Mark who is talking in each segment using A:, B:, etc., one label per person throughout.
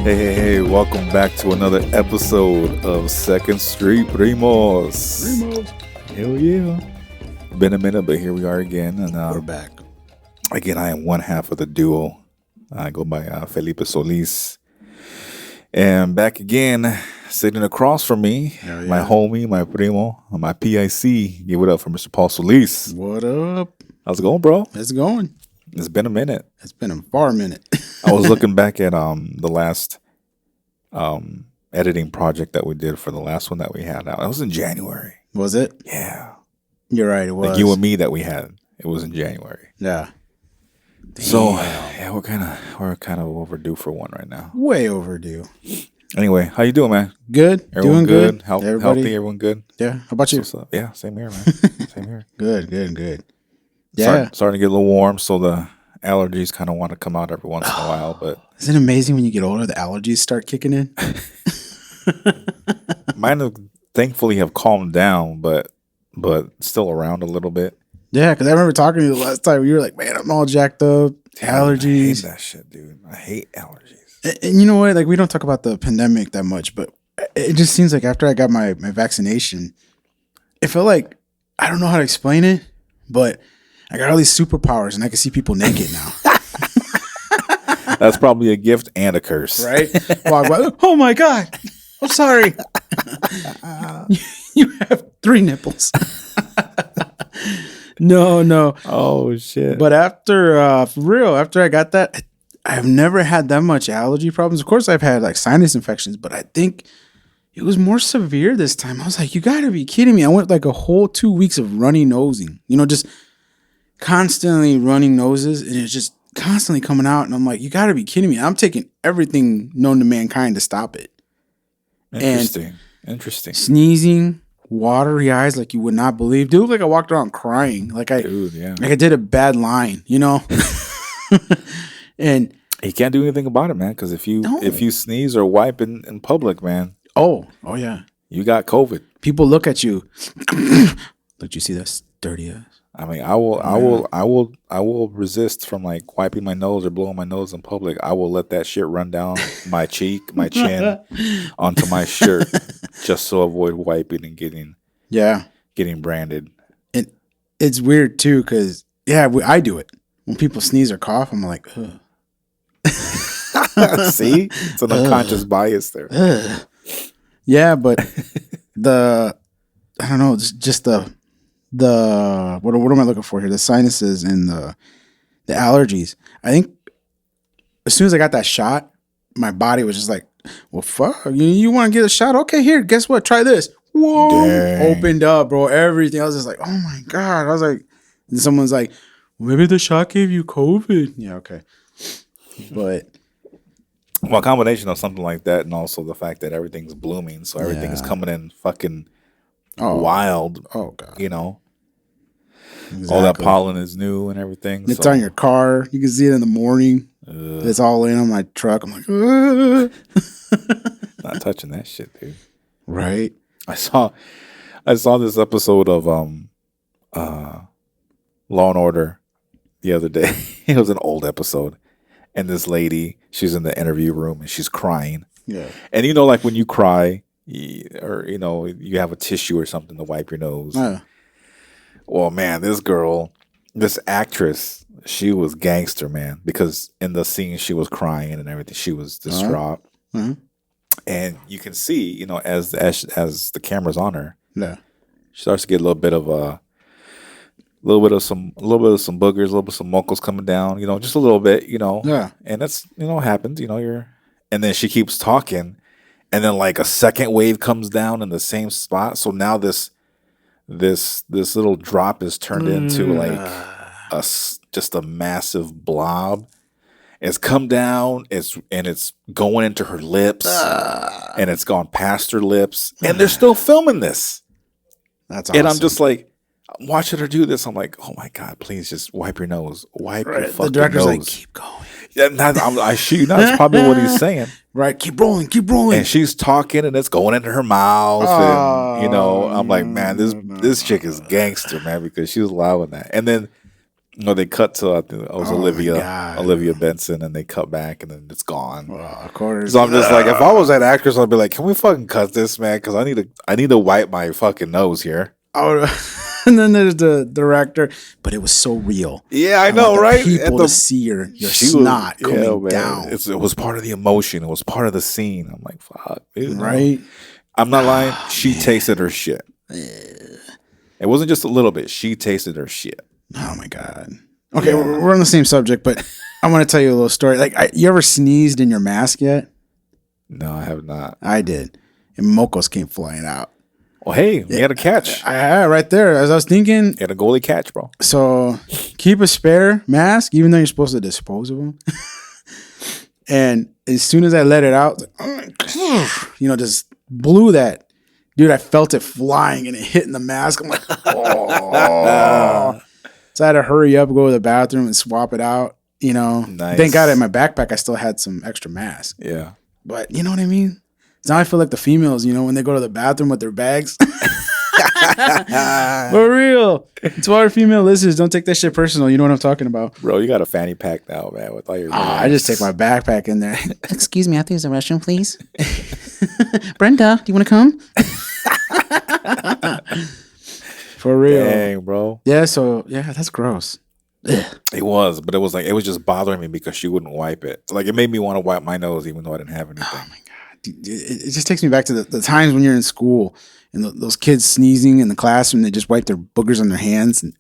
A: Hey, welcome back to another episode of Second Street Primos. Hell yeah. Been a minute, but here we are again. And
B: We're back.
A: again, I am one half of the duo. I go by Felipe Soliz. And back again, sitting across from me,
B: Hell yeah.
A: my homie, my primo, my PIC. Give it up for Mr. Paul Soliz.
B: What up?
A: How's it going, bro?
B: It's going.
A: It's been a minute.
B: It's been a far minute.
A: I was looking back at the last editing project that we did for the last one that we had out. It was in January.
B: Was it?
A: Yeah.
B: You're right. It was.
A: Like you and me that we had. It was in January.
B: Yeah.
A: So
B: Damn.
A: yeah, we're kind of overdue for one right now.
B: Way overdue.
A: Anyway, how you doing, man?
B: Good.
A: Everyone
B: Doing good.
A: Healthy, everyone good?
B: Yeah. How about you?
A: What's up? Yeah, same here, man. Same here.
B: Good. Yeah.
A: Starting to get a little warm, so the allergies kind of want to come out every once in a while, but
B: Isn't it amazing when you get older, the allergies start kicking in?
A: mine thankfully have calmed down, but still around a little bit.
B: Yeah, because I remember talking to you the last time. You were like, man, I'm all jacked up. Allergies.
A: I hate that shit, dude. I hate allergies.
B: And you know what? Like, we don't talk about the pandemic that much, but it just seems like after I got my vaccination, it felt like, I don't know how to explain it, but I got all these superpowers and I can see people naked now.
A: That's probably a gift and a curse.
B: Right? Oh my God. I'm sorry. You have 3 nipples. No.
A: Oh, shit.
B: But after, for real, after I got that, I've never had that much allergy problems. Of course, I've had like sinus infections, but I think it was more severe this time. I was like, you got to be kidding me. I went like a whole 2 weeks of runny nosing, just constantly running noses, and it's just constantly coming out. And I'm like, you got to be kidding me. I'm taking everything known to mankind to stop it.
A: Interesting.
B: Sneezing, watery eyes like you would not believe. Dude, like I walked around crying. Like I did a bad line, And
A: you can't do anything about it, man, because if you sneeze or wipe in public, man.
B: Oh yeah.
A: You got COVID.
B: People look at you. Look, you see that dirty ass?
A: I mean, I will resist from like wiping my nose or blowing my nose in public. I will let that shit run down my cheek, my chin, onto my shirt, just to avoid wiping and getting branded.
B: And it's weird too, because I do it when people sneeze or cough. I'm like, ugh.
A: See, it's an unconscious bias there.
B: Yeah, but I don't know, just the what am I looking for here? The sinuses and the allergies. I think as soon as I got that shot, my body was just like, well, fuck, you want to get a shot? Okay, here, guess what? Try this. Whoa,
A: Dang.
B: Opened up, bro. Everything. I was just like, oh my God. I was like, and someone's like, maybe the shot gave you COVID. Yeah, okay. But
A: well, a combination of something like that, and also the fact that everything's blooming, so everything is coming in fucking wild.
B: Oh God.
A: Exactly. All that pollen is new and everything.
B: It's on your car. You can see it in the morning. It's all in on my truck. I'm like,
A: not touching that shit, dude.
B: Right.
A: I saw this episode of Law and Order the other day. It was an old episode, and this lady, she's in the interview room and she's crying.
B: Yeah.
A: And like when you cry, or you have a tissue or something to wipe your nose. Well, man, this actress, she was gangster, man, because in the scene she was crying and everything. She was distraught. And you can see, as the camera's on her, she starts to get a little bit of some boogers, a little bit of some muckles coming down, just a little bit, And that's, happens, and then she keeps talking, and then like a second wave comes down in the same spot. So now this little drop is turned into like just a massive blob. It's come down, it's going into her lips, and it's gone past her lips, and they're still filming this.
B: That's awesome.
A: And I'm just like, I'm watching her do this. I'm like, oh my God, please just wipe your nose. Wipe your fucking nose.
B: The director's like, keep going.
A: Yeah, I shoot you. That's probably what he's saying.
B: Right, keep rolling.
A: And she's talking, and it's going into her mouth, and I'm like, man, this chick is gangster, man, because she was allowing that. And then No, they cut to I think it was Olivia Benson, and they cut back, and then it's gone.
B: Well, of course.
A: So I'm just like, if I was that actress, I'd be like, can we fucking cut this, man? Because I need to wipe my fucking nose here.
B: Oh, and then there's the director, but it was so real.
A: Yeah, I know, right?
B: People to see your snot coming down.
A: It was part of the emotion. It was part of the scene. I'm like, fuck, dude,
B: right?
A: I'm not lying. She tasted her shit. It wasn't just a little bit. She tasted her shit.
B: Oh my god. Okay, we're on the same subject, but I want to tell you a little story. Like, you ever sneezed in your mask yet?
A: No, I have not.
B: I did, and mocos came flying out.
A: Well, hey, we had a catch.
B: Right there. As I was thinking,
A: you had a goalie catch, bro.
B: So keep a spare mask, even though you're supposed to dispose of them. And as soon as I let it out, just blew that. Dude, I felt it flying and it hit in the mask. I'm like, oh. So I had to hurry up, go to the bathroom and swap it out. Nice. Thank God in my backpack, I still had some extra mask.
A: Yeah.
B: But you know what I mean? Now I feel like the females, when they go to the bathroom with their bags. For real. To all our female listeners, don't take that shit personal. You know what I'm talking about.
A: Bro, you got a fanny pack now, man, with all your
B: I just take my backpack in there. Excuse me, I have to use the restroom, please. Brenda, do you want to come? For real.
A: Dang, bro.
B: Yeah, that's gross.
A: It was, but it was just bothering me because she wouldn't wipe it. Like, it made me want to wipe my nose even though I didn't have anything.
B: Oh, my God. It just takes me back to the times when you're in school and those kids sneezing in the classroom, they just wipe their boogers on their hands. And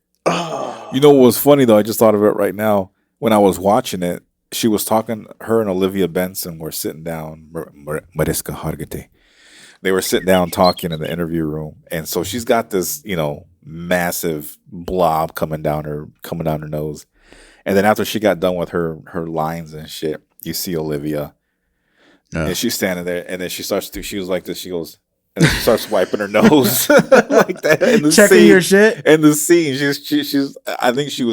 A: You know what was funny, though? I just thought of it right now. When I was watching it, she was talking, her and Olivia Benson were sitting down, Mariska Hargitay. They were sitting down talking in the interview room. And so she's got this, massive blob coming down her nose. And then after she got done with her lines and shit, you see Olivia. And she's standing there, and then she was like this, she goes, and then she starts wiping her nose like that. In the
B: checking
A: scene,
B: your shit?
A: In the scene, she's I think she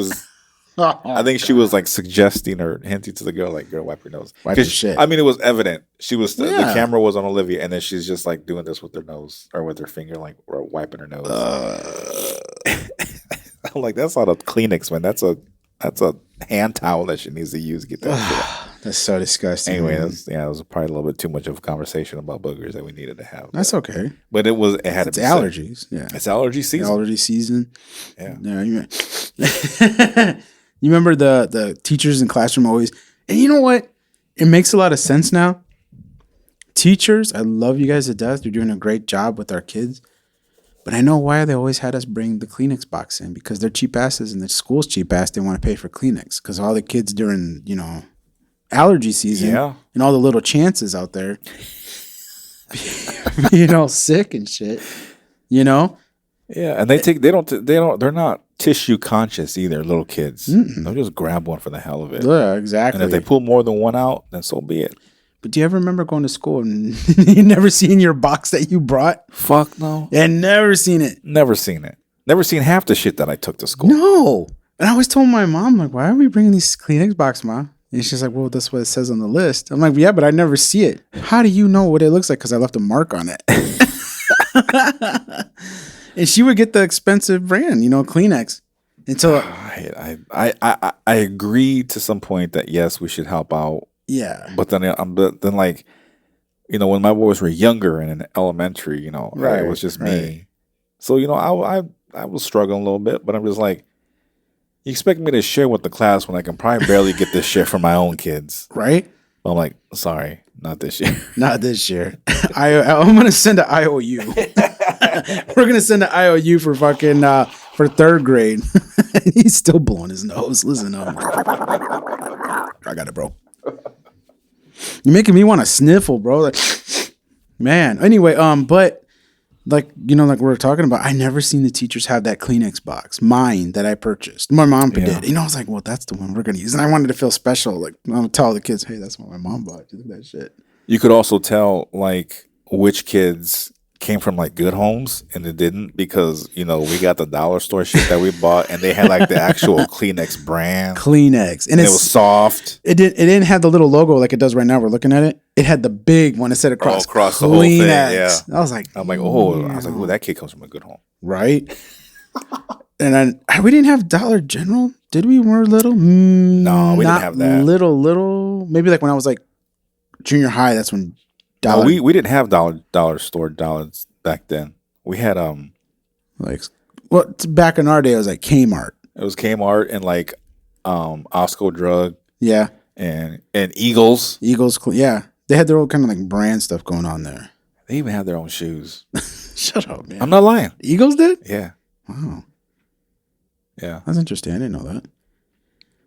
A: was like suggesting or hinting to the girl, like, girl, wipe your nose.
B: Wipe your shit.
A: I mean, it was evident. She was, the camera was on Olivia, and then she's just like doing this with her nose, or with her finger, like wiping her nose. I'm like, that's not a Kleenex, man. That's a hand towel that she needs to use to get that shit.
B: That's so disgusting.
A: Anyway, it was probably a little bit too much of a conversation about boogers that we needed to have.
B: That's okay.
A: But it had
B: it's allergies. Yeah.
A: It's allergy season.
B: Allergy season.
A: Yeah.
B: You remember the teachers in classroom always, and you know what? It makes a lot of sense now. Teachers, I love you guys to death. You're doing a great job with our kids. But I know why they always had us bring the Kleenex box in, because they're cheap asses and the school's cheap ass. They want to pay for Kleenex because all the kids during, allergy season and all the little chances out there being all sick and shit, Yeah,
A: and they're not tissue conscious either, little kids. They'll just grab one for the hell of it.
B: Yeah, exactly.
A: And if they pull more than one out, then so be it.
B: But do you ever remember going to school and you never seen your box that you brought?
A: Fuck no.
B: And never seen it.
A: Never seen it. Never seen half the shit that I took to school.
B: No. And I always told my mom, like, why are we bringing these Kleenex box, Mom? And she's like, well, that's what it says on the list. I'm like, yeah, but I never see it. How do you know what it looks like? Because I left a mark on it. And she would get the expensive brand, Kleenex. Until
A: I agree to some point that yes, we should help out.
B: Yeah.
A: But then like, when my boys were younger and in elementary, it was just me. So, I was struggling a little bit, but I'm just like, you expect me to share with the class when I can probably barely get this shit from my own kids.
B: Right?
A: But I'm like, sorry, not this year.
B: Not this year. I'm going to send an IOU. We're going to send an IOU for fucking, for third grade. He's still blowing his nose. Listen to him. I got it, bro. You're making me want to sniffle, bro. Like, man. Anyway, but like we were talking about, I never seen the teachers have that Kleenex box, mine that I purchased. My mom did. I was like, well, that's the one we're gonna use, and I wanted to feel special. Like, I'll tell the kids, hey, that's what my mom bought. You look at that shit.
A: You could also tell like which kids came from like good homes and it didn't, because we got the dollar store shit that we bought and they had like the actual Kleenex brand.
B: Kleenex. And
A: it was soft.
B: It didn't have the little logo like it does right now. We're looking at it. It had the big one that said across
A: the whole thing. Yeah.
B: I was like,
A: oh, that kid comes from a good home.
B: Right? And we didn't have Dollar General. Did we when we were little?
A: No, we didn't have that.
B: Little. Maybe like when I was like junior high. That's when.
A: No, we didn't have dollar store dollars back then. We had
B: like back in our day it was like Kmart.
A: It was Kmart and like Osco Drug.
B: Yeah.
A: And Eagles.
B: Yeah. They had their own kind of like brand stuff going on there.
A: They even had their own shoes.
B: Shut up, man.
A: I'm not lying.
B: Eagles did?
A: Yeah.
B: Wow.
A: Yeah.
B: That's interesting. I didn't know that.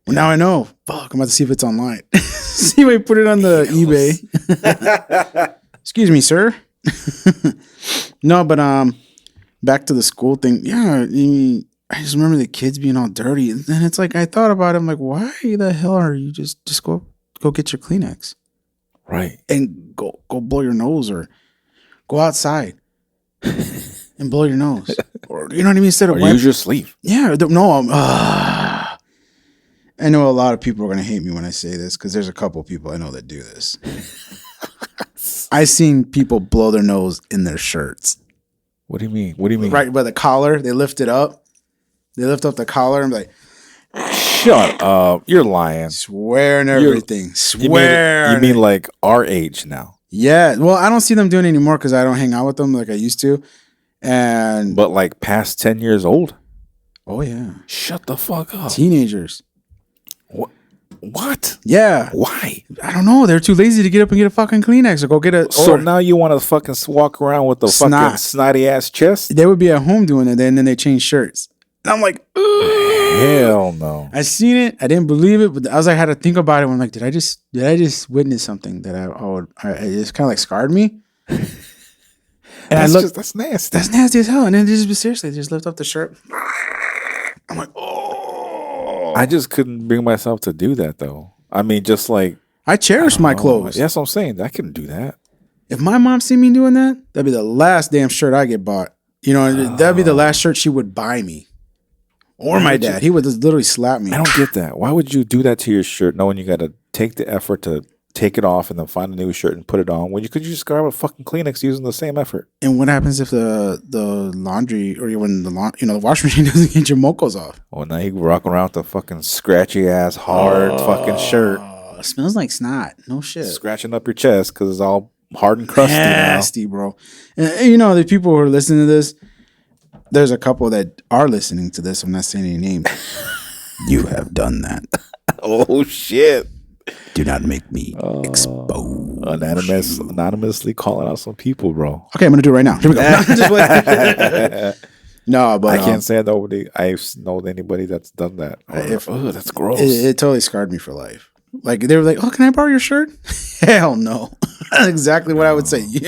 B: Well, now I know. Fuck, I'm about to see if it's online. See if I put it on the eBay. Excuse me, sir. No, but back to the school thing. Yeah, I just remember the kids being all dirty. And then it's like, I thought about it. I'm like, why the hell are you just go get your Kleenex.
A: Right.
B: And go blow your nose or go outside and blow your nose. Or, you know what I mean? Instead of
A: use your sleeve.
B: Yeah. No, I know a lot of people are going to hate me when I say this because there's a couple of people I know that do this. I've seen people blow their nose in their shirts.
A: What do you mean? What do you mean?
B: Right by the collar. They lift it up. They lift up the collar and be like,
A: shut up. You're lying.
B: Swear and everything. Swear.
A: You mean like our age now?
B: Yeah. Well, I don't see them doing it anymore because I don't hang out with them like I used to.
A: But like past 10 years old?
B: Oh, yeah.
A: Shut the fuck up.
B: Teenagers.
A: What?
B: Yeah.
A: Why?
B: I don't know. They're too lazy to get up and get a fucking Kleenex or go get a.
A: So now you want to fucking walk around with the fucking snotty ass chest?
B: They would be at home doing it, and then they change shirts. And I'm like, ugh.
A: Hell no.
B: I seen it. I didn't believe it, but I was like, I had to think about it. When I'm like, did I just witness something that it just kind of like scarred me? And
A: that's nasty.
B: That's nasty as hell. And then seriously, just lift up the shirt. I'm like, oh.
A: I just couldn't bring myself to do that though. I mean, just like
B: I cherish my clothes.
A: That's what I'm saying. I couldn't do that.
B: If my mom see me doing that, that'd be the last damn shirt I get bought. You know, that'd be the last shirt she would buy me. Or my dad. He would just literally slap me.
A: I don't get that. Why would you do that to your shirt knowing you got to take the effort to take it off and then find a new shirt and put it on when you could just grab a fucking Kleenex using the same effort?
B: And what happens if the laundry or when the washing machine doesn't get your mocos off?
A: Well, now you walk around with the fucking scratchy ass hard fucking shirt.
B: It smells like snot. No shit.
A: Scratching up your chest because it's all hard and crusty
B: nasty,
A: now.
B: Bro. And the people who are listening to this, there's a couple that are listening to this. I'm not saying any names. You have done that.
A: Oh, shit.
B: Do not make me expose.
A: Anonymously calling out some people, bro.
B: Okay, I'm going to do it right now. Here we go. No, but
A: I can't say I know anybody that's done that. That's gross.
B: It totally scarred me for life. Like, they were like, oh, can I borrow your shirt? Hell no. That's exactly what I would say. You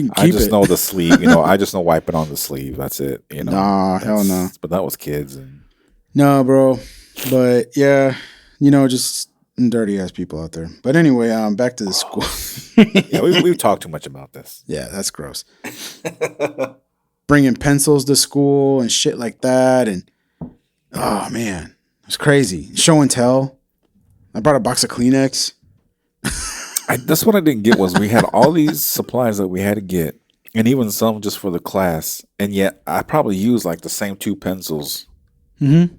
B: can keep it.
A: I just know the sleeve. I just know wiping on the sleeve. That's it.
B: Nah, hell no.
A: But that was kids.
B: No, bro. But yeah, just dirty ass people out there. But anyway, back to the school.
A: Yeah, we've talked too much about this.
B: Yeah, that's gross. Bringing pencils to school and shit like that, and oh man, it was crazy. Show and tell. I brought a box of Kleenex.
A: That's what I didn't get was we had all these supplies that we had to get, and even some just for the class, and yet I probably used like the same 2 pencils.
B: Mm-hmm.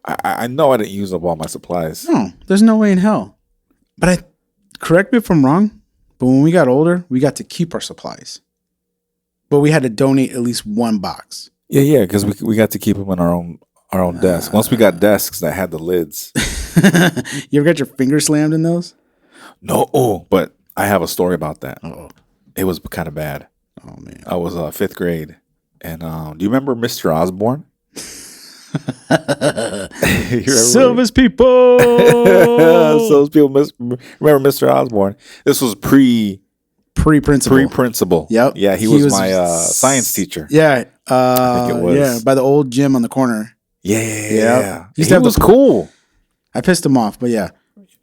A: I know I didn't use up all my supplies.
B: No, there's no way in hell. But correct me if I'm wrong, but when we got older, we got to keep our supplies. But we had to donate at least 1 box.
A: Yeah, because we got to keep them in our own desk. Once we got desks that had the lids.
B: You ever got your finger slammed in those?
A: No, but I have a story about that.
B: Uh-oh.
A: It was kind of bad.
B: Oh, man.
A: I was 5th grade. And do you remember Mr. Osborne?
B: Silver's people.
A: Silver's people. Remember Mr. Osborne? This was
B: pre-principal.
A: Pre-principal.
B: Yep.
A: Yeah, he was my science teacher.
B: Yeah.
A: I think it was.
B: Yeah, by the old gym on the corner.
A: Yeah.
B: He
A: was cool.
B: I pissed him off, but yeah.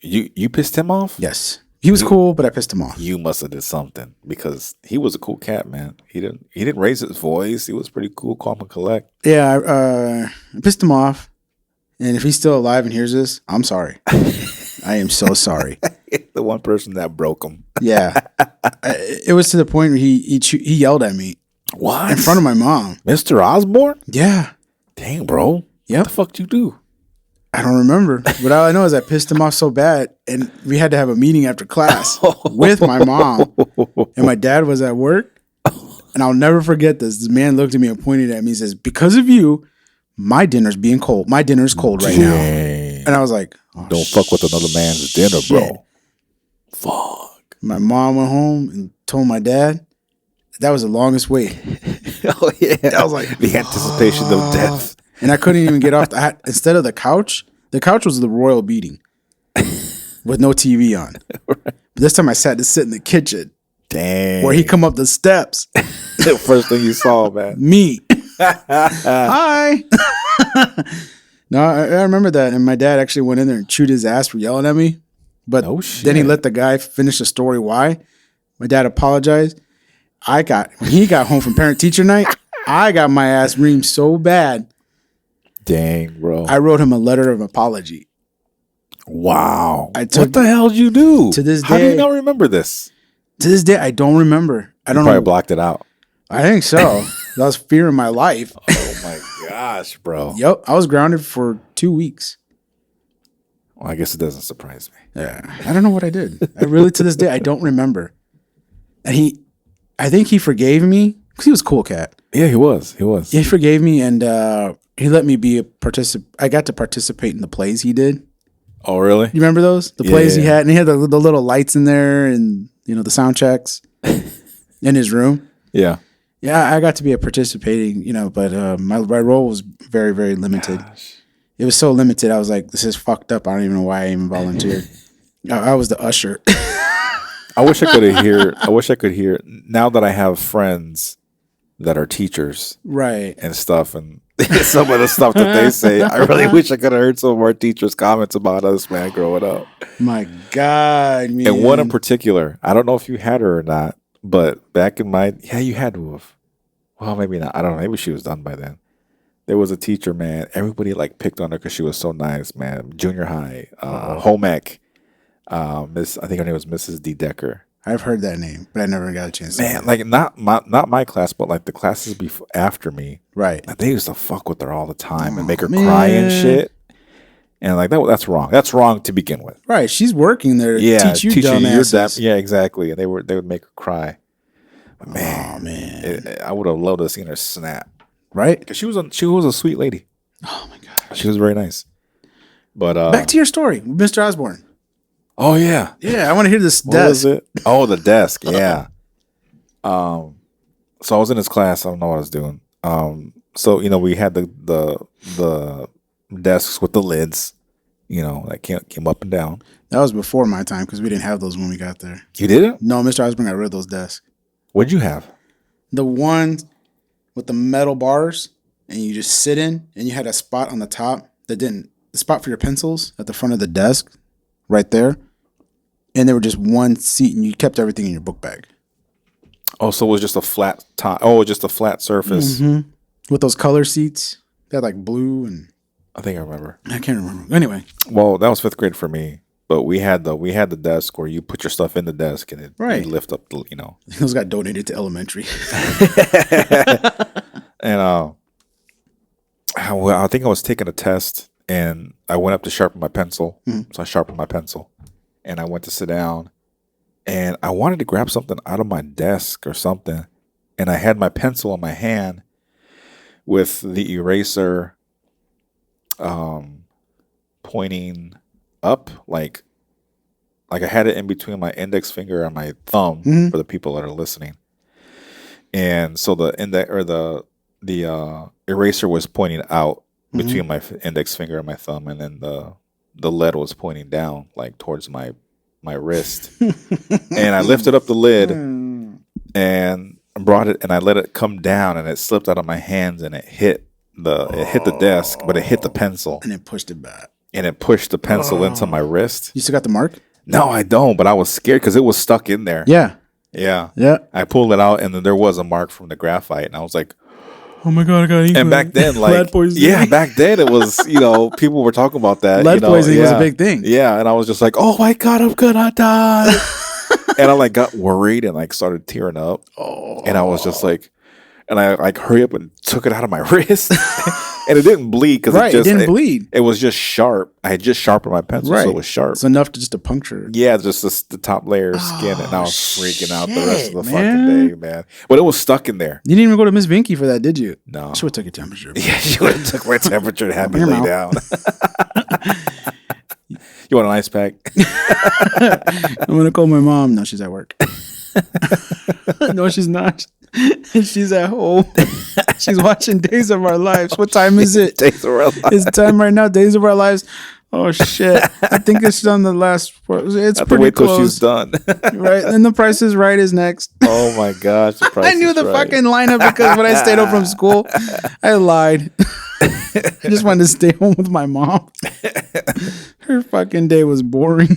A: You pissed him off?
B: Yes. He was cool, but I pissed him off.
A: You must have did something because he was a cool cat, man. He didn't raise his voice. He was pretty cool, calm and collect.
B: Yeah, I pissed him off. And if he's still alive and hears this, I'm sorry. I am so sorry.
A: The one person that broke him.
B: Yeah. It was to the point where he yelled at me.
A: What?
B: In front of my mom.
A: Mr. Osborne?
B: Yeah.
A: Dang, bro.
B: Yep.
A: What the fuck did you do?
B: I don't remember. But all I know is I pissed him off so bad, and we had to have a meeting after class with my mom, and my dad was at work. And I'll never forget this. This man looked at me and pointed at me and says, because of you, my dinner's being cold. My dinner's cold right now. And I was like,
A: don't fuck with another man's dinner, bro. Fuck.
B: My mom went home and told my dad. That was the longest wait.
A: Oh, yeah.
B: I was like,
A: the anticipation of death.
B: And I couldn't even get off. Instead of the couch was the royal beating with no TV on. Right. But this time I sat to sit in the kitchen.
A: Dang.
B: Where he come up the steps.
A: The first thing you saw, man.
B: Me. Hi. No, I remember that. And my dad actually went in there and chewed his ass for yelling at me. But then he let the guy finish the story why. My dad apologized. When he got home from parent-teacher night, I got my ass reamed so bad.
A: Dang, bro.
B: I wrote him a letter of apology.
A: Wow. What the hell did you do?
B: To this day.
A: How do you not remember this?
B: To this day, I don't remember. I don't know.
A: Probably blocked it out.
B: I think so. That was fear in my life.
A: Oh, my gosh, bro.
B: Yep. I was grounded for 2 weeks.
A: Well, I guess it doesn't surprise me.
B: Yeah. I don't know what I did. I really, to this day, I don't remember. And I think he forgave me because he was a cool cat.
A: Yeah, he was.
B: He forgave me, and he let me be a participant. I got to participate in the plays he did.
A: Oh, really?
B: You remember those? The plays he had? And he had the little lights in there and, the sound checks in his room.
A: Yeah.
B: Yeah, I got to be a participating, but my role was very, very limited. Gosh. It was so limited. I was like, this is fucked up. I don't even know why I even volunteered. I was the usher.
A: I wish I could hear now that I have friends that are teachers,
B: right,
A: and stuff, and some of the stuff that they say. I really wish I could have heard some of our teachers' comments about us, man, growing up.
B: My God, man.
A: And one in particular, I don't know if you had her or not, but back in you had to have. Well, maybe not. I don't know. Maybe she was done by then. There was a teacher, man. Everybody picked on her because she was so nice, man. Junior high, home ec. I think her name was Mrs. D. Decker.
B: I've heard that name, but I never got a chance to.
A: Man, not my class, but the classes after me.
B: Right.
A: They used to fuck with her all the time and make her cry and shit. And that's wrong. That's wrong to begin with.
B: Right. She's working there to teach you dumbasses.
A: Yeah, exactly. And they would make her cry. But man. I would have loved to have seen her snap.
B: Right?
A: Because she was a sweet lady.
B: Oh my God.
A: She was very nice. But
B: back to your story, Mr. Osborne.
A: Oh yeah,
B: yeah. I want to hear this
A: what
B: desk.
A: Was it? Oh, the desk. Yeah. So I was in his class. I don't know what I was doing. So we had the desks with the lids. That came up and down.
B: That was before my time because we didn't have those when we got there.
A: You didn't?
B: No, Mr. Osborne got rid of those desks.
A: What'd you have?
B: The ones with the metal bars, and you just sit in, and you had a spot on the top the spot for your pencils at the front of the desk, right there. And there were just one seat, and you kept everything in your book bag.
A: Oh, so it was just a flat top. Oh, just a flat surface.
B: Mm-hmm. With those color seats. They had blue and...
A: I think I remember.
B: I can't remember. Anyway.
A: Well, that was 5th grade for me. But we had the desk where you put your stuff in the desk and it lift up,
B: Those got donated to elementary.
A: And I think I was taking a test and I went up to sharpen my pencil. Mm-hmm. So I sharpened my pencil. And I went to sit down, and I wanted to grab something out of my desk or something, and I had my pencil in my hand with the eraser pointing up, like I had it in between my index finger and my thumb for the people that are listening. And so the eraser was pointing out between my index finger and my thumb, and then the lead was pointing down towards my wrist. And I lifted up the lid and brought it, and I let it come down, and it slipped out of my hands, and it hit the desk, but it hit the pencil.
B: And it pushed it back.
A: And it pushed the pencil into my wrist.
B: You still got the mark?
A: No, I don't, but I was scared because it was stuck in there.
B: Yeah.
A: Yeah.
B: Yeah.
A: I pulled it out, and then there was a mark from the graphite, and I was like,
B: oh my God, I got ink.
A: And back then,
B: lead poisoning.
A: Yeah, back then it was, people were talking about that.
B: Lead poisoning was a big thing.
A: Yeah, and I was just like, oh my God, I'm gonna die. And I got worried and started tearing up. Oh. And I was just and I hurry up and took it out of my wrist. And it didn't bleed because
B: it didn't bleed.
A: It was just sharp. I had just sharpened my pencil, so it was sharp.
B: It's enough to just to puncture.
A: Yeah, just the top layer of skin, and I was freaking out the rest of the fucking day, man. But it was stuck in there.
B: You didn't even go to Miss Vinky for that, did you?
A: No.
B: She would have took your temperature.
A: Yeah, she would have took my temperature and had me lay down. You want an ice pack?
B: I'm gonna call my mom. No, she's at work. No, she's not. She's at home. She's watching Days of Our Lives. What time is it?
A: Days of Our Lives.
B: It's time right now. Days of Our Lives. Oh shit! I think it's on the last. It's pretty
A: wait
B: close.
A: Till she's done.
B: Right, and The Price is Right is next.
A: Oh my gosh! The Price
B: I knew the fucking lineup because when I stayed home from school, I lied. I just wanted to stay home with my mom. Her fucking day was boring.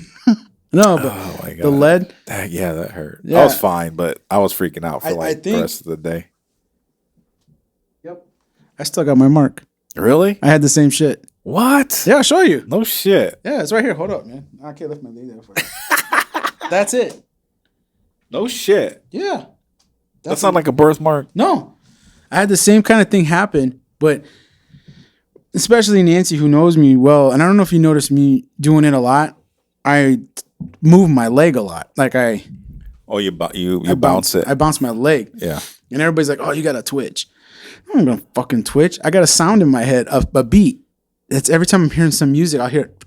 B: No, but the lead.
A: That hurt. Yeah. I was fine, but I was freaking out for the rest of the day.
B: Yep. I still got my mark.
A: Really?
B: I had the same shit.
A: What?
B: Yeah, I'll show you.
A: No shit.
B: Yeah, it's right here. Hold up, man. I can't lift my leg there for you. That's it.
A: No shit.
B: Yeah.
A: That's not like a birthmark.
B: No. I had the same kind of thing happen, but especially Nancy, who knows me well, and I don't know if you noticed me doing it a lot. I move my leg a lot. Like
A: you bounce it.
B: I bounce my leg.
A: Yeah.
B: And everybody's like, "Oh, you got to twitch." I'm gonna fucking twitch. I got a sound in my head, a beat. It's every time I'm hearing some music, I'll hear it.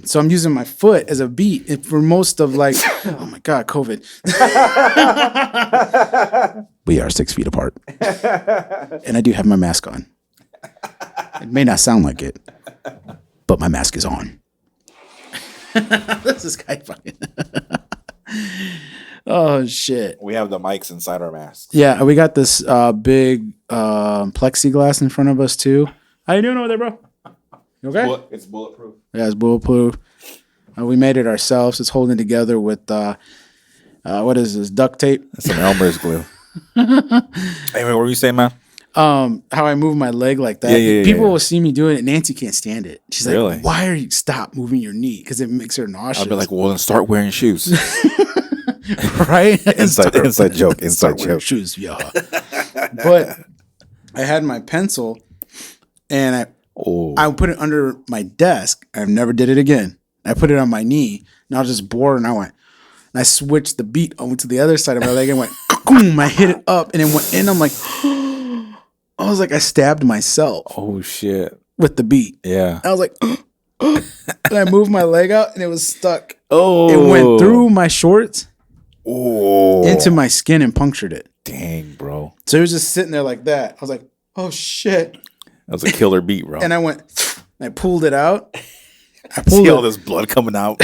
B: So I'm using my foot as a beat and for most of oh my God, COVID. We are 6 feet apart. And I do have my mask on. It may not sound like it, but my mask is on. This guy fucking. Oh shit!
A: We have the mics inside our masks.
B: Yeah, we got this big plexiglass in front of us too. How you doing over there, bro? You okay?
A: It's bulletproof.
B: Yeah, it's bulletproof. We made it ourselves. It's holding together with what is this? Duct tape.
A: That's some Elmer's glue. Hey, what were you saying, man?
B: How I move my leg like that.
A: Yeah,
B: People will see me doing it. Nancy can't stand it. She's
A: really?
B: Like, "Why are you stop moving your knee?" Because it makes her nauseous.
A: I'll be like, "Well, then start wearing shoes."
B: Right?
A: Inside joke. Inside joke.
B: Shoes, yeah. But I had my pencil, and I put it under my desk. I never did it again. I put it on my knee, and I was just bored, and I switched the beat over to the other side of my leg and went, boom, I hit it up, and it went in. I'm like, I was like, I stabbed myself.
A: Oh, shit.
B: With the beat.
A: Yeah.
B: I was like, and I moved my leg out, and it was stuck.
A: Oh.
B: It went through my shorts into my
A: Oh.
B: skin and punctured it.
A: Dang, bro.
B: So it was just sitting there like that. I was like, oh, shit.
A: That was a killer beat, bro.
B: And I went, I pulled it out.
A: I pulled all this blood coming out.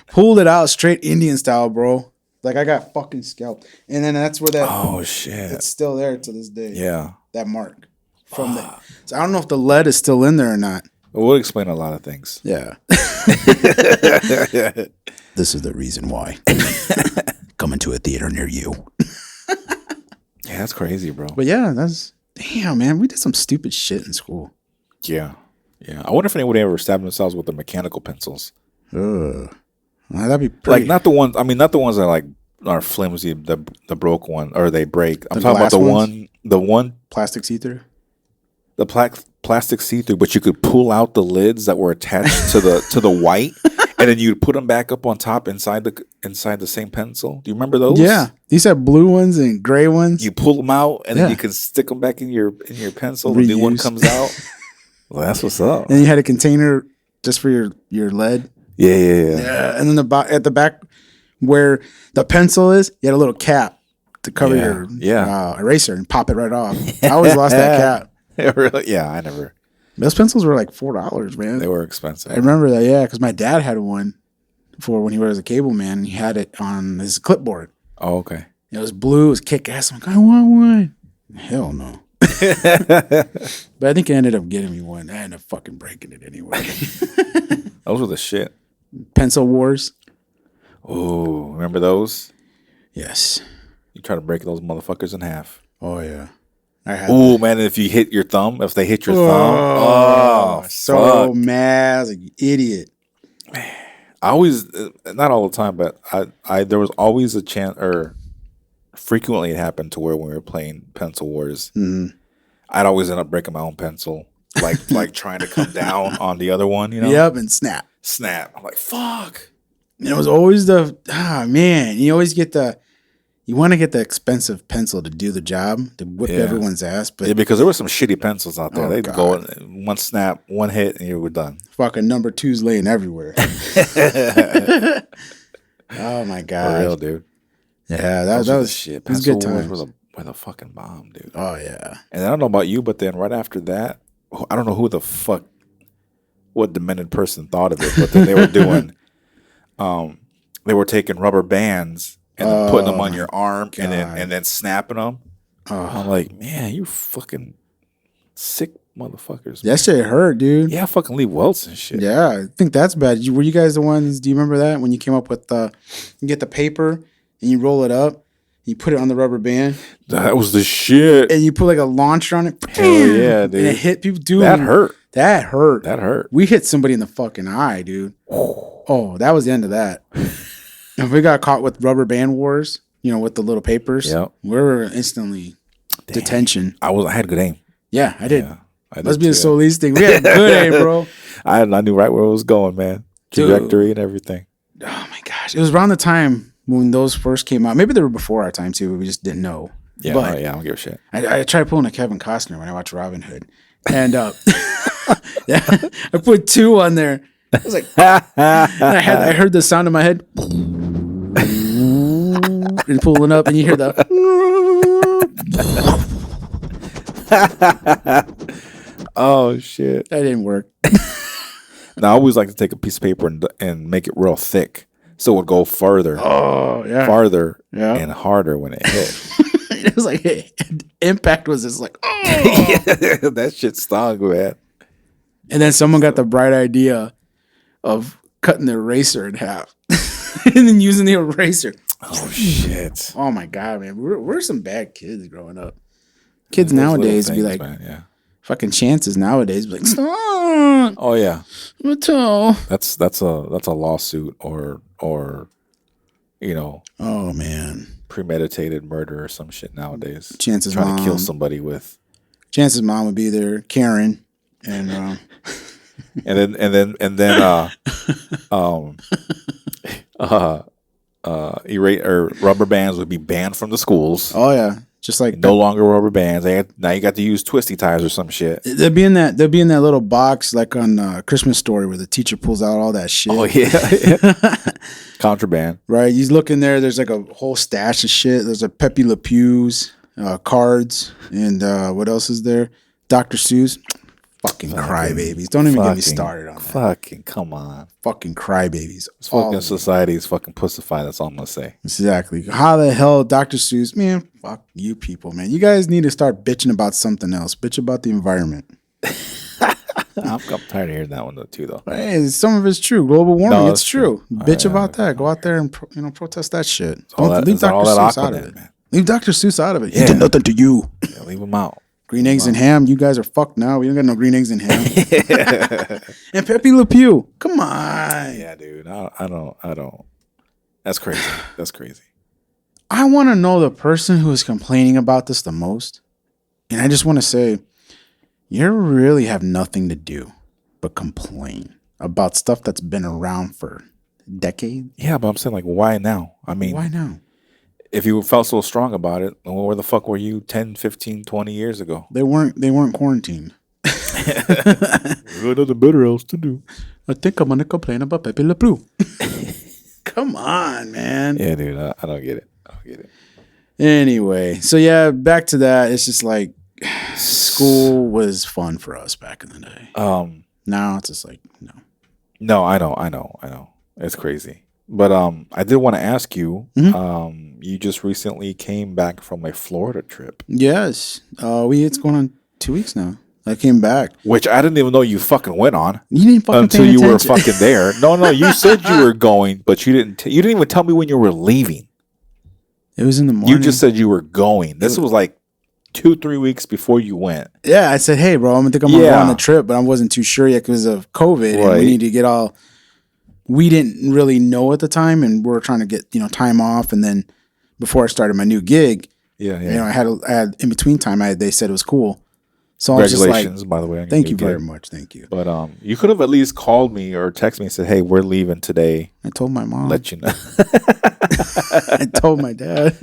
B: Pulled it out straight Indian style, bro. Like I got fucking scalped. And then that's where that.
A: Oh, shit.
B: It's still there to this day.
A: Yeah.
B: That mark from that. So I don't know if the lead is still in there or not.
A: It would explain a lot of things.
B: Yeah. This is the reason why. Coming to a theater near you.
A: Yeah, that's crazy, bro.
B: But yeah, damn, man. We did some stupid shit in school.
A: Yeah. Yeah. I wonder if anybody ever stabbed themselves with the mechanical pencils.
B: Well, that'd be pretty.
A: Like not the ones that like are flimsy, the broke one or they break. I'm talking about the one
B: plastic see-through.
A: The plastic see-through, but you could pull out the lids that were attached to the white, and then you'd put them back up on top inside the same pencil. Do you remember those?
B: Yeah, these have blue ones and gray ones.
A: You pull them out, and then you can stick them back in your pencil. The new one comes out. Well, that's what's up.
B: And you had a container just for your lead.
A: Yeah.
B: And then at the back where the pencil is, you had a little cap to cover your eraser and pop it right off. I always lost that cap.
A: Really? Yeah, I never.
B: Those pencils were like $4, man.
A: They were expensive.
B: I remember that, yeah, because my dad had one for when he was a cable man. He had it on his clipboard.
A: Oh, okay.
B: It was blue. It was kick ass. I'm like, I want one. Hell no. But I think he ended up getting me one. I ended up fucking breaking it anyway.
A: Those were the shit.
B: Pencil wars.
A: Oh, remember those?
B: Yes.
A: You try to break those motherfuckers in half.
B: Oh yeah.
A: Oh man, if you hit your thumb, if they hit your thumb,
B: so mad, I was like, you idiot.
A: I always, not all the time, but I there was always a chance, or frequently it happened to where when we were playing Pencil Wars, I'd always end up breaking my own pencil, like trying to come down on the other one, you know?
B: Yep, and snap.
A: I'm like, fuck.
B: And it was always man, you always get you want to get the expensive pencil to do the job, to whip everyone's ass. But
A: because there were some shitty pencils out there. They'd go one snap, one hit, and you were done.
B: Fucking number 2s laying everywhere. Oh my god,
A: for real, dude.
B: Yeah, that was
A: shit.
B: It was good times.
A: Were the fucking bomb, dude.
B: Oh yeah.
A: And I don't know about you, but then right after that, I don't know who the fuck, what demented person thought of it, but then they were doing, they were taking rubber bands and then putting them on your arm and then snapping them. I'm like, man, you fucking sick motherfuckers.
B: That shit hurt, dude.
A: Yeah, fucking leave welts and shit.
B: Yeah, I think that's bad. Were you guys the ones? Do you remember that when you came up with you get the paper and you roll it up, you put it on the rubber band.
A: That was the shit.
B: And you put like a launcher on it.
A: Hell yeah, dude.
B: And it hit people. Dude,
A: that hurt.
B: That hurt.
A: That hurt.
B: We hit somebody in the fucking eye, dude. Oh, that was the end of that. If we got caught with rubber band wars, with the little papers, we were instantly detention.
A: I had good aim.
B: Yeah, I did. Yeah, must be a Soliz thing. We had good aim, bro.
A: I knew right where it was going, man. Trajectory and everything.
B: Oh my gosh. It was around the time when those first came out. Maybe they were before our time too. We just didn't know.
A: Yeah, but I don't give a shit.
B: I tried pulling a Kevin Costner when I watched Robin Hood. And I put 2 on there. I was like, and I heard the sound in my head. And pulling up, and you hear the.
A: Oh shit!
B: That didn't work.
A: Now I always like to take a piece of paper and make it real thick, so it would go further.
B: Oh yeah,
A: farther and harder when it hit.
B: It was like impact was just like
A: that shit stung, man.
B: And then someone got the bright idea of cutting the eraser in half and then using the eraser.
A: Oh shit!
B: Oh my god, man, we're some bad kids growing up. Kids nowadays be like, man, yeah. Fucking chances nowadays be like, stop.
A: Oh yeah,
B: that's
A: a lawsuit or
B: oh man,
A: premeditated murder or some shit nowadays.
B: Chances
A: trying to kill somebody with. Chances
B: mom would be there, Karen, and
A: and then rubber bands would be banned from the schools.
B: Oh yeah. Just like
A: no longer rubber bands. Now you got to use twisty ties or some shit.
B: They'll be in that little box like on Christmas Story where the teacher pulls out all that shit.
A: Oh yeah, contraband.
B: Right, you look in there. There's like a whole stash of shit. There's a Pepe Le Pew's cards, and what else is there? Dr. Seuss. Fucking crybabies. Don't even get me started on that.
A: Fucking come on.
B: Fucking crybabies.
A: Fucking society is fucking pussified. That's all I'm going to say.
B: Exactly. How the hell, Dr. Seuss? Man, fuck you people, man. You guys need to start bitching about something else. Bitch about the environment.
A: I'm tired of hearing that one too, though.
B: Hey, some of it's true. Global warming, it's true. Bitch about that. Go out there and protest that shit. Don't leave Dr. Seuss out of it. Man. Leave Dr. Seuss out of it. Yeah. He did nothing to you.
A: Yeah, leave him out.
B: Green eggs and ham. You guys are fucked now. We don't got no green eggs and ham. And Pepe Le Pew. Come on.
A: Yeah, dude. I don't. That's crazy. That's crazy.
B: I want to know the person who is complaining about this the most. And I just want to say, you really have nothing to do but complain about stuff that's been around for decades.
A: Yeah, but I'm saying, like, why now? I mean,
B: why now?
A: If you felt so strong about it, where the fuck were you 10, 15, 20 years ago?
B: They weren't quarantined.
A: Got nothing better else to do.
B: I think I'm going to complain about Pepe Le Pew. Come on, man.
A: Yeah, dude. I don't get it.
B: Anyway, so yeah, back to that. It's just like school was fun for us back in the day. Now it's just like, no.
A: No, I know. It's crazy. But I did want to ask you, you just recently came back from a Florida trip.
B: Yes. It's going on 2 weeks now. I came back.
A: Which I didn't even know you fucking went on.
B: You didn't fucking
A: until you were fucking there. No, you said you were going, but you didn't even tell me when you were leaving.
B: It was in the morning.
A: You just said you were going. This was like 2-3 weeks before you went.
B: Yeah, I said, hey, bro, I'm going to go on the trip, but I wasn't too sure yet because of COVID. Right. And we need to get all... We didn't really know at the time, and we were trying to get time off. And then before I started my new gig, I had in between time. They said it was cool, So
A: congratulations, by the way.
B: Thank you very much. Thank you.
A: But you could have at least called me or texted me and said, "Hey, we're leaving today."
B: I told my mom.
A: Let you know.
B: I told my dad.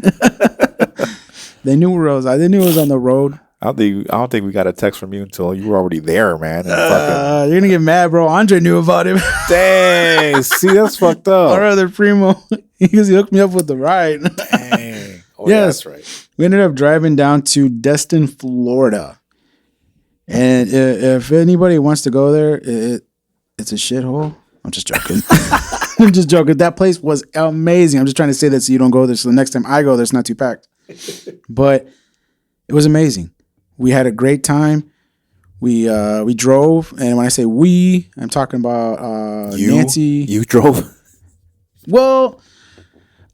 B: They knew where I was. They knew I was on the road.
A: I don't think we got a text from you until you were already there, man.
B: You're gonna get mad, bro. Andre knew about it.
A: Dang, see, that's fucked up.
B: Our other primo, he hooked me up with the ride.
A: Dang. Oh,
B: yes,
A: yeah, that's right.
B: We ended up driving down to Destin, Florida, and if anybody wants to go there, it's a shithole. I'm just joking. I'm just joking. That place was amazing. I'm just trying to say that so you don't go there. So the next time I go there, it's not too packed. But it was amazing. We had a great time. We drove, and when I say we, I'm talking about Nancy.
A: You drove?
B: Well,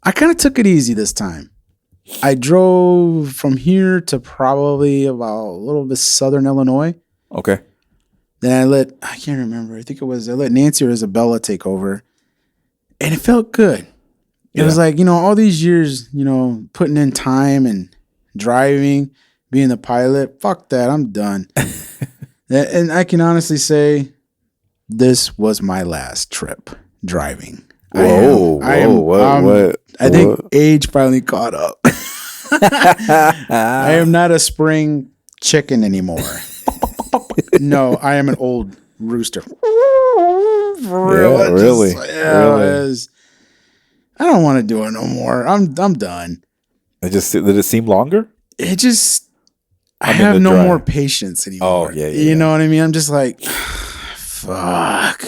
B: I kind of took it easy this time. I drove from here to probably about a little bit southern Illinois.
A: Okay.
B: Then I can't remember. I think I let Nancy or Isabella take over, and it felt good. It was like, all these years, putting in time and driving, being the pilot, fuck that, I'm done. And I can honestly say this was my last trip driving.
A: What?
B: I think age finally caught up. I am not a spring chicken anymore. No, I am an old rooster. For real.
A: Yeah, really?
B: Really? I don't want to do it no more. I'm done.
A: Did it seem longer?
B: I have no more patience anymore.
A: Oh, yeah.
B: You know what I mean? I'm just like, fuck.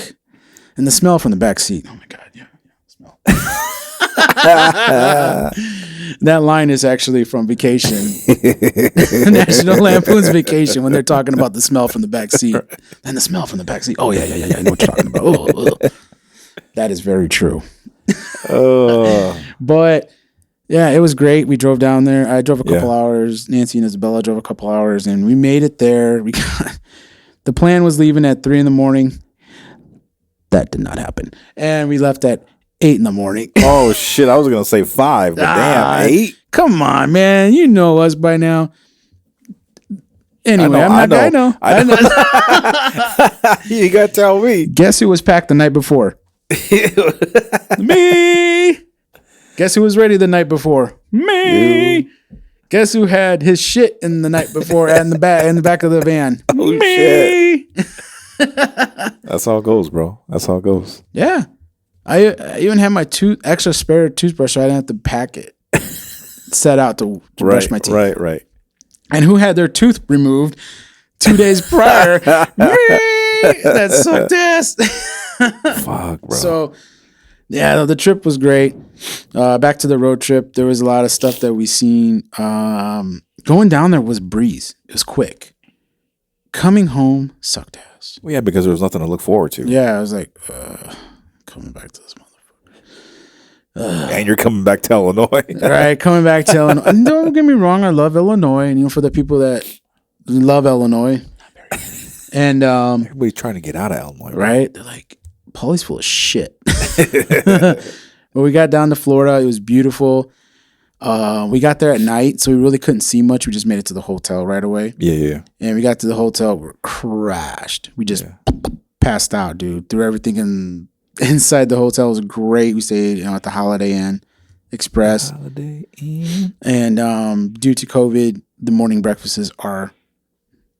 B: And the smell from the back seat. Oh my God. Yeah. Smell. That line is actually from Vacation. National Lampoon's Vacation, when they're talking about the smell from the back seat. And the smell from the back seat. Oh, yeah. I know what you're talking about. Oh. That is very true. But yeah, it was great. We drove down there. I drove a couple hours. Nancy and Isabella drove a couple hours, and we made it there. The plan was leaving at 3 a.m. That did not happen. And we left at 8 a.m.
A: Oh shit! I was gonna say 5, but damn, 8.
B: Come on, man. You know us by now. Anyway, I know.
A: You gotta tell me.
B: Guess who was packed the night before? Me. Guess who was ready the night before? Me. You. Guess who had his shit in the night before in the back of the van?
A: Oh, me. Shit. That's how it goes, bro. That's how it goes.
B: Yeah. I even had my extra spare toothbrush, so I didn't have to pack it. Set out to brush my teeth.
A: Right.
B: And who had their tooth removed 2 days prior? Me. That sucked ass.
A: Fuck, bro.
B: So, yeah, the trip was great. Back to the road trip, there was a lot of stuff that we seen. Going down there was breeze. It was quick. Coming home sucked ass.
A: Well, yeah, because there was nothing to look forward to.
B: Yeah, I was like, coming back to this motherfucker.
A: And you're coming back to Illinois.
B: Right, coming back to Illinois. And don't get me wrong, I love Illinois. And, for the people that love Illinois. And
A: everybody's trying to get out of Illinois.
B: Right? They're like, Paulie's full of shit. But we got down to Florida. It was beautiful. We got there at night, so we really couldn't see much. We just made it to the hotel right away.
A: Yeah.
B: And we got to the hotel. We crashed. We just passed out, dude. Threw everything inside the hotel. It was great. We stayed at the Holiday Inn Express.
A: Holiday Inn.
B: And due to COVID, the morning breakfasts are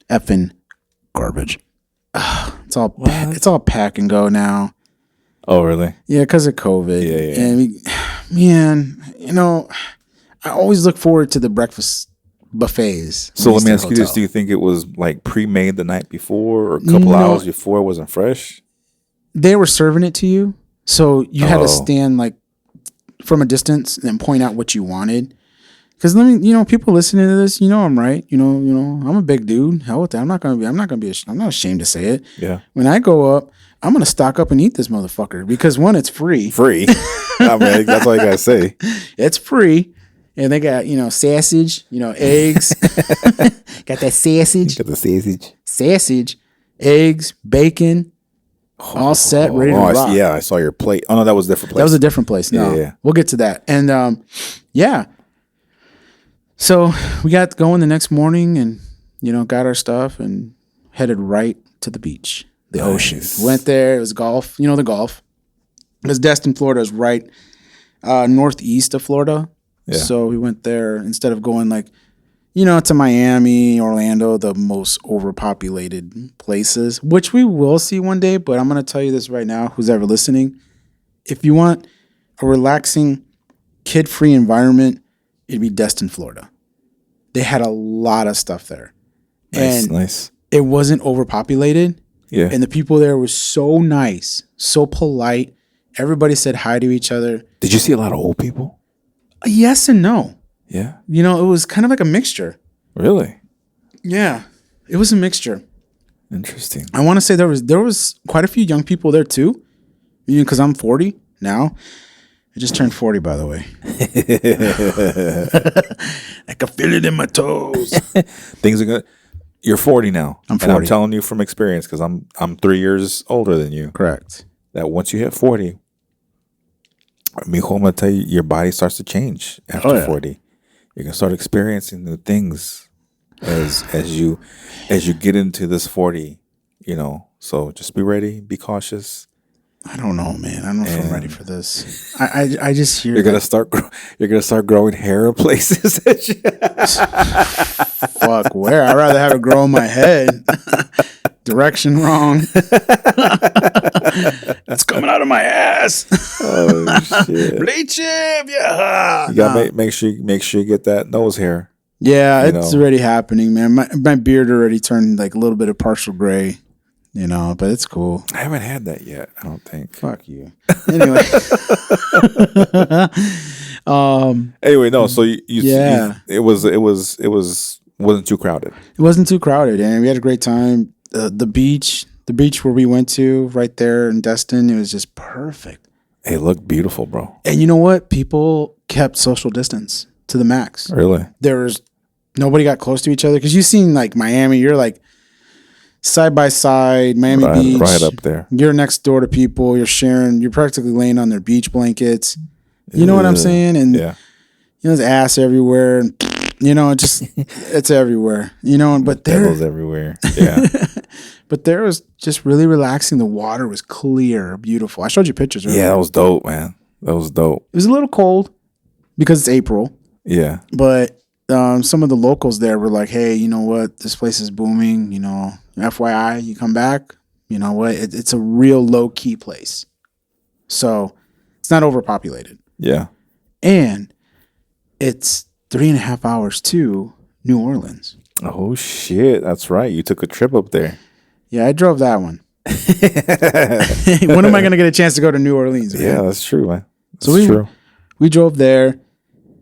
B: effing garbage. It's all pack and go now.
A: Oh, really?
B: Yeah, because of COVID.
A: Yeah.
B: And I always look forward to the breakfast buffets.
A: So let me ask you this: do you think it was like pre-made the night before, or a couple hours before it wasn't fresh?
B: They were serving it to you, so you had to stand like from a distance and point out what you wanted. Because people listening to this, I'm right. I'm a big dude. Hell with that. I'm not ashamed to say it.
A: Yeah.
B: When I go up, I'm gonna stock up and eat this motherfucker because one, it's free.
A: Free. I mean, that's all you gotta say.
B: It's free, and they got sausage, eggs. Got that sausage.
A: Got the sausage.
B: Sausage, eggs, bacon. All set, ready to rock.
A: I saw your plate. Oh no, that was a different place.
B: That was a different place. No,
A: yeah.
B: We'll get to that. And yeah. So we got going the next morning, and got our stuff and headed right to the beach, the ocean. Went there. It was golf. The golf. Because Destin, Florida is right northeast of Florida. Yeah. So we went there instead of going to Miami, Orlando, the most overpopulated places, which we will see one day. But I'm going to tell you this right now, who's ever listening. If you want a relaxing, kid-free environment, it'd be Destin, Florida. They had a lot of stuff there.
A: Nice.
B: It wasn't overpopulated.
A: Yeah.
B: And the people there were so nice, so polite. Everybody said hi to each other.
A: Did you see a lot of old people?
B: Yes and no.
A: Yeah.
B: It was kind of like a mixture.
A: Really?
B: Yeah. It was a mixture.
A: Interesting.
B: I want to say there was quite a few young people there too. Because I'm 40 now. I just turned 40, by the way. I can feel it in my toes.
A: Things are good. You're 40 now.
B: I'm 40.
A: And I'm telling you from experience because I'm 3 years older than you.
B: Correct.
A: That once you hit 40, mijo, I'm going to tell you, your body starts to change after 40. You're going to start experiencing new things as you get into this 40, So just be ready, be cautious.
B: I don't know, man. I don't know if I'm ready for this. I just hear
A: you're gonna start growing hair in places.
B: Fuck, where? I'd rather have it grow in my head. Direction wrong. It's coming out of my ass.
A: Oh shit!
B: Bleach it, yeah.
A: You gotta make sure you get that nose hair.
B: Yeah, it's already happening, man. My beard already turned like a little bit of partial gray. But it's cool.
A: I haven't had that yet. I don't think.
B: Fuck you. Anyway.
A: Anyway, no. So it wasn't too crowded.
B: It wasn't too crowded, and we had a great time. The beach where we went to right there in Destin, it was just perfect.
A: It looked beautiful, bro.
B: And you know what? People kept social distance to the max.
A: Really?
B: Nobody got close to each other because you've seen like Miami. You're like side by side, Miami Beach,
A: right up there.
B: You're next door to people. You're sharing. You're practically laying on their beach blankets. You know what I'm saying? And there's ass everywhere. And it's everywhere. But
A: devils everywhere. Yeah.
B: But there was just really relaxing. The water was clear, beautiful. I showed you pictures earlier.
A: Yeah, that was dope, man. That was dope.
B: It was a little cold because it's April.
A: Yeah.
B: But some of the locals there were like, hey, you know what? This place is booming. FYI, you come back. You know what? It's a real low-key place. So it's not overpopulated.
A: Yeah.
B: And it's 3.5 hours to New Orleans.
A: Oh, shit. That's right. You took a trip up there.
B: Yeah, I drove that one. When am I going to get a chance to go to New Orleans? Man?
A: Yeah, that's true, man. That's
B: true. We drove there.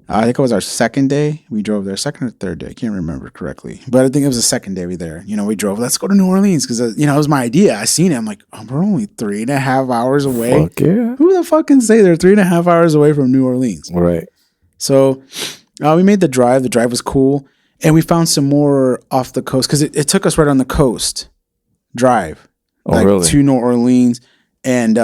B: I think it was our second day. We drove there, second or third day. I can't remember correctly. But I think it was the second day we there. We drove, let's go to New Orleans. Because, it was my idea. I seen it. I'm like, we're only 3.5 hours away.
A: Fuck yeah.
B: Who the fuck can say they're 3.5 hours away from New Orleans?
A: Right.
B: So we made the drive. The drive was cool. And we found some more off the coast. Because it took us right on the coast drive.
A: Really?
B: To New Orleans. And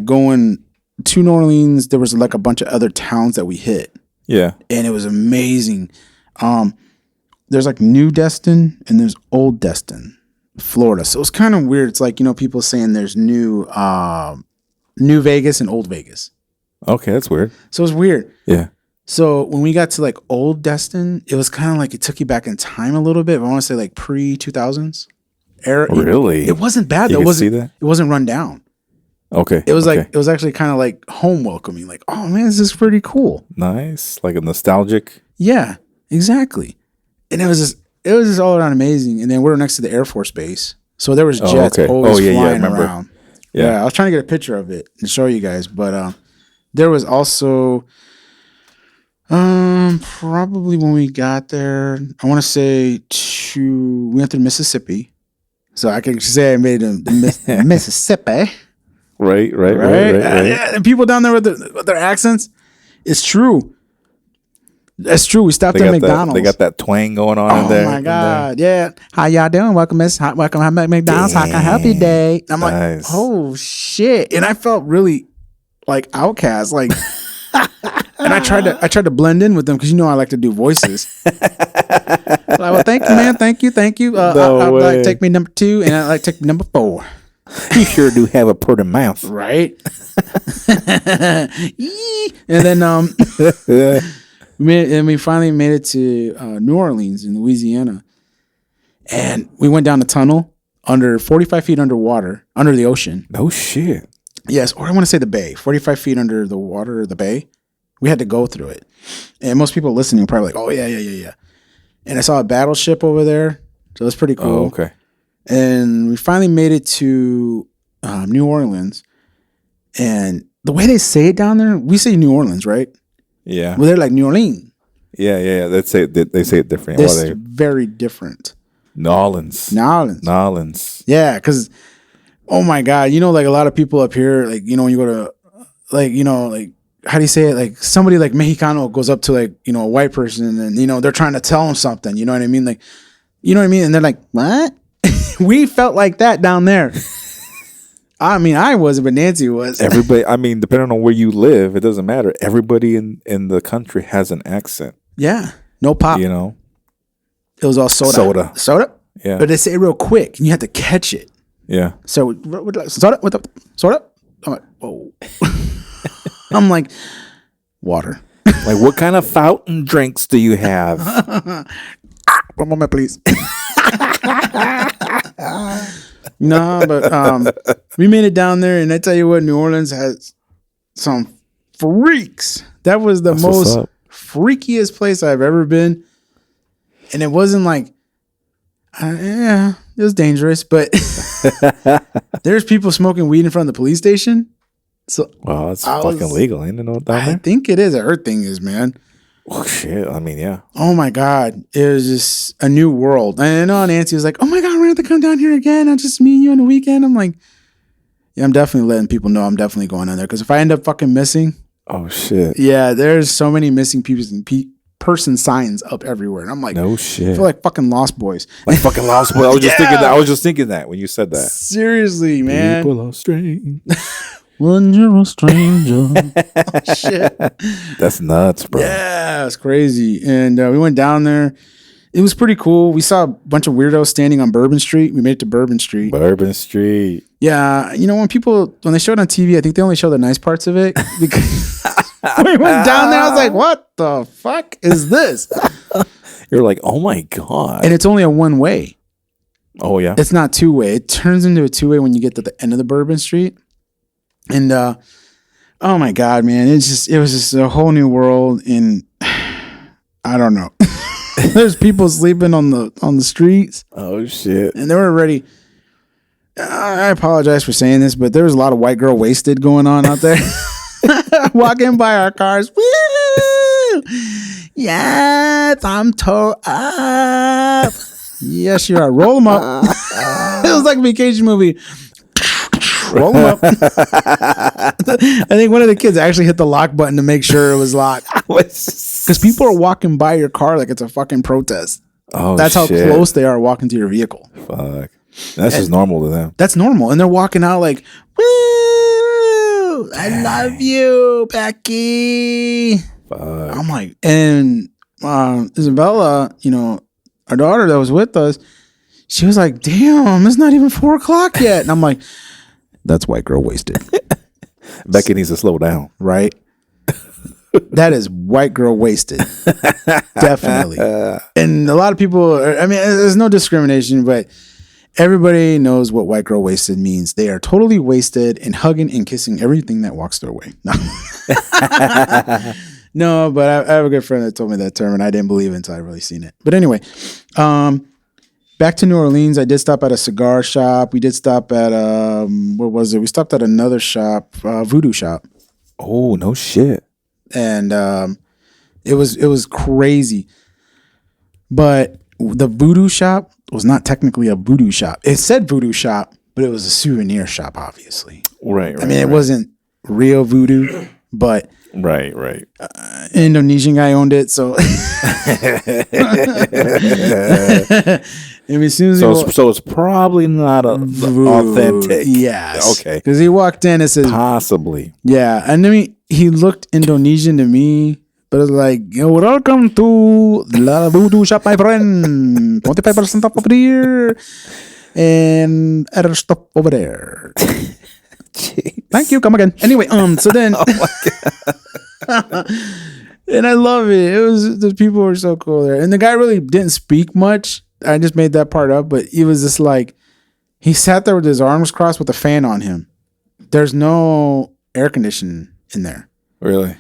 B: going to New Orleans, there was like a bunch of other towns that we hit.
A: Yeah.
B: And it was amazing. There's like New Destin and there's Old Destin, Florida. So it's kind of weird. It's like, people saying there's New Vegas and Old Vegas.
A: Okay, that's weird.
B: So it's weird.
A: Yeah.
B: So when we got to like Old Destin, it was kind of like it took you back in time a little bit. I want to say like pre-2000s era.
A: Really?
B: It wasn't bad though. It wasn't run down.
A: Okay.
B: It was it was actually kind of like home welcoming. Like, oh man, this is pretty cool.
A: Nice. Like a nostalgic.
B: Yeah, exactly. And it was just all around amazing. And then we're next to the Air Force Base. So there was jets always flying around. Yeah, I was trying to get a picture of it and show you guys. But there was also probably when we got there, I want to say we went through Mississippi. So I can say I made the Mississippi.
A: Right.
B: Yeah, and people down there with their accents. It's true. That's true. We stopped at McDonald's.
A: They got that twang going on in there.
B: Oh my God. Yeah. How y'all doing? Welcome at McDonald's. How can I help you today? I'm like, oh shit. And I felt really like outcast. Like And I tried to blend in with them because I like to do voices. Like, well, thank you, man. Thank you. I'd like take me number 2, and I'd like take me number 4.
A: You sure do have a pretty mouth,
B: right? And then we finally made it to New Orleans in Louisiana, and we went down a tunnel under 45 feet underwater, under the ocean.
A: No shit.
B: Yes, or I want to say the bay, 45 feet under the water, the bay. We had to go through it. And most people listening are probably like, oh, yeah. And I saw a battleship over there. So that's pretty cool.
A: Oh, okay.
B: And we finally made it to New Orleans. And the way they say it down there, we say New Orleans, right?
A: Yeah.
B: Well, they're like New Orleans.
A: Yeah. They say it different.
B: It's very different.
A: New Orleans.
B: Yeah, because, oh my God, like a lot of people up here, like, when you go to, like, like, how do you say it? Like somebody like Mexicano goes up to like, a white person and, they're trying to tell them something. You know what I mean? Like, you know what I mean? And they're like, what? We felt like that down there. I mean, I wasn't, but Nancy was.
A: Everybody, I mean, depending on where you live, it doesn't matter. Everybody in the country has an accent.
B: Yeah. No pop. It was all soda. Soda?
A: Yeah.
B: But they say it real quick and you have to catch it.
A: Yeah.
B: So, soda? What the? Soda? I'm like, whoa. I'm like, water.
A: Like, what kind of fountain drinks do you have?
B: One moment, please. No, but we made it down there, and I tell you what, New Orleans has some freaks. That was the most freakiest place I've ever been. And it wasn't like, it was dangerous, but there's people smoking weed in front of the police station. So,
A: well, it's fucking legal, ain't it? Down there?
B: I think it is. I heard thing is, man.
A: Oh shit! I mean, yeah.
B: Oh my God, it was just a new world. And I know Nancy was like, "Oh my God, we're gonna have to come down here again. I'll just meet you on the weekend." I'm like, "Yeah, I'm definitely letting people know I'm definitely going on there because if I end up fucking missing,
A: oh shit,
B: yeah, there's so many missing people and person signs up everywhere." And I'm like,
A: no shit,
B: I feel like fucking Lost Boys.
A: Like fucking Lost Boys. I was just thinking that. I was just thinking that when you said that.
B: Seriously, man.
A: People are strange.
B: When you're a stranger. Oh, shit.
A: That's nuts, bro.
B: Yeah, it's crazy. And we went down there. It was pretty cool. We saw a bunch of weirdos standing on Bourbon Street. We made it to Bourbon Street.
A: Bourbon Street.
B: Yeah. When they show it on TV, I think they only show the nice parts of it. Because when we went down there, I was like, what the fuck is this?
A: You're like, oh my God.
B: And it's only a one-way.
A: Oh, yeah?
B: It's not two-way. It turns into a two-way when you get to the end of the Bourbon Street. And oh my God, man, it was just a whole new world. And I don't know. There's people sleeping on the streets.
A: Oh shit.
B: And they were already, I apologize for saying this, but there was a lot of white girl wasted going on out there. Walking by our cars. Woo! Yes, I'm tore up. Yes, you are. Roll them up. It was like a vacation movie. Roll them up. I think one of the kids actually hit the lock button to make sure it was locked. Because people are walking by your car like it's a fucking protest.
A: Oh,
B: that's how close they are walking to your vehicle.
A: Fuck. That's just normal to them.
B: That's normal. And they're walking out like, woo, I love you, Becky.
A: Fuck.
B: I'm like, and Isabella, our daughter that was with us, she was like, damn, it's not even 4:00 yet. And I'm like, that's white girl wasted.
A: Becky needs to slow down.
B: Right? That is white girl wasted. Definitely. And a lot of people, there's no discrimination, but everybody knows what white girl wasted means. They are totally wasted and hugging and kissing everything that walks their way. No, but I have a good friend that told me that term and I didn't believe it until I really seen it. But anyway, back to New Orleans, I did stop at a cigar shop. We did stop at, what was it? We stopped at another shop, voodoo shop.
A: Oh, no shit.
B: And it was crazy. But the voodoo shop was not technically a voodoo shop. It said voodoo shop, but it was a souvenir shop, obviously.
A: Right.
B: It wasn't real voodoo, but...
A: Right.
B: Indonesian guy owned it, so...
A: So it's probably not authentic.
B: Yes.
A: Okay.
B: Because he walked in and says...
A: Possibly.
B: Yeah. And I mean, he looked Indonesian to me, but it was like, welcome to La Voodoo Shop, my friend. 25% off over here. And other stuff over there. Thank you. Come again. Anyway, so then. Oh my God. And I love it. The people were so cool there. And the guy really didn't speak much. I just made that part up, but he was just like, he sat there with his arms crossed with a fan on him. There's no air conditioning in there.
A: Really?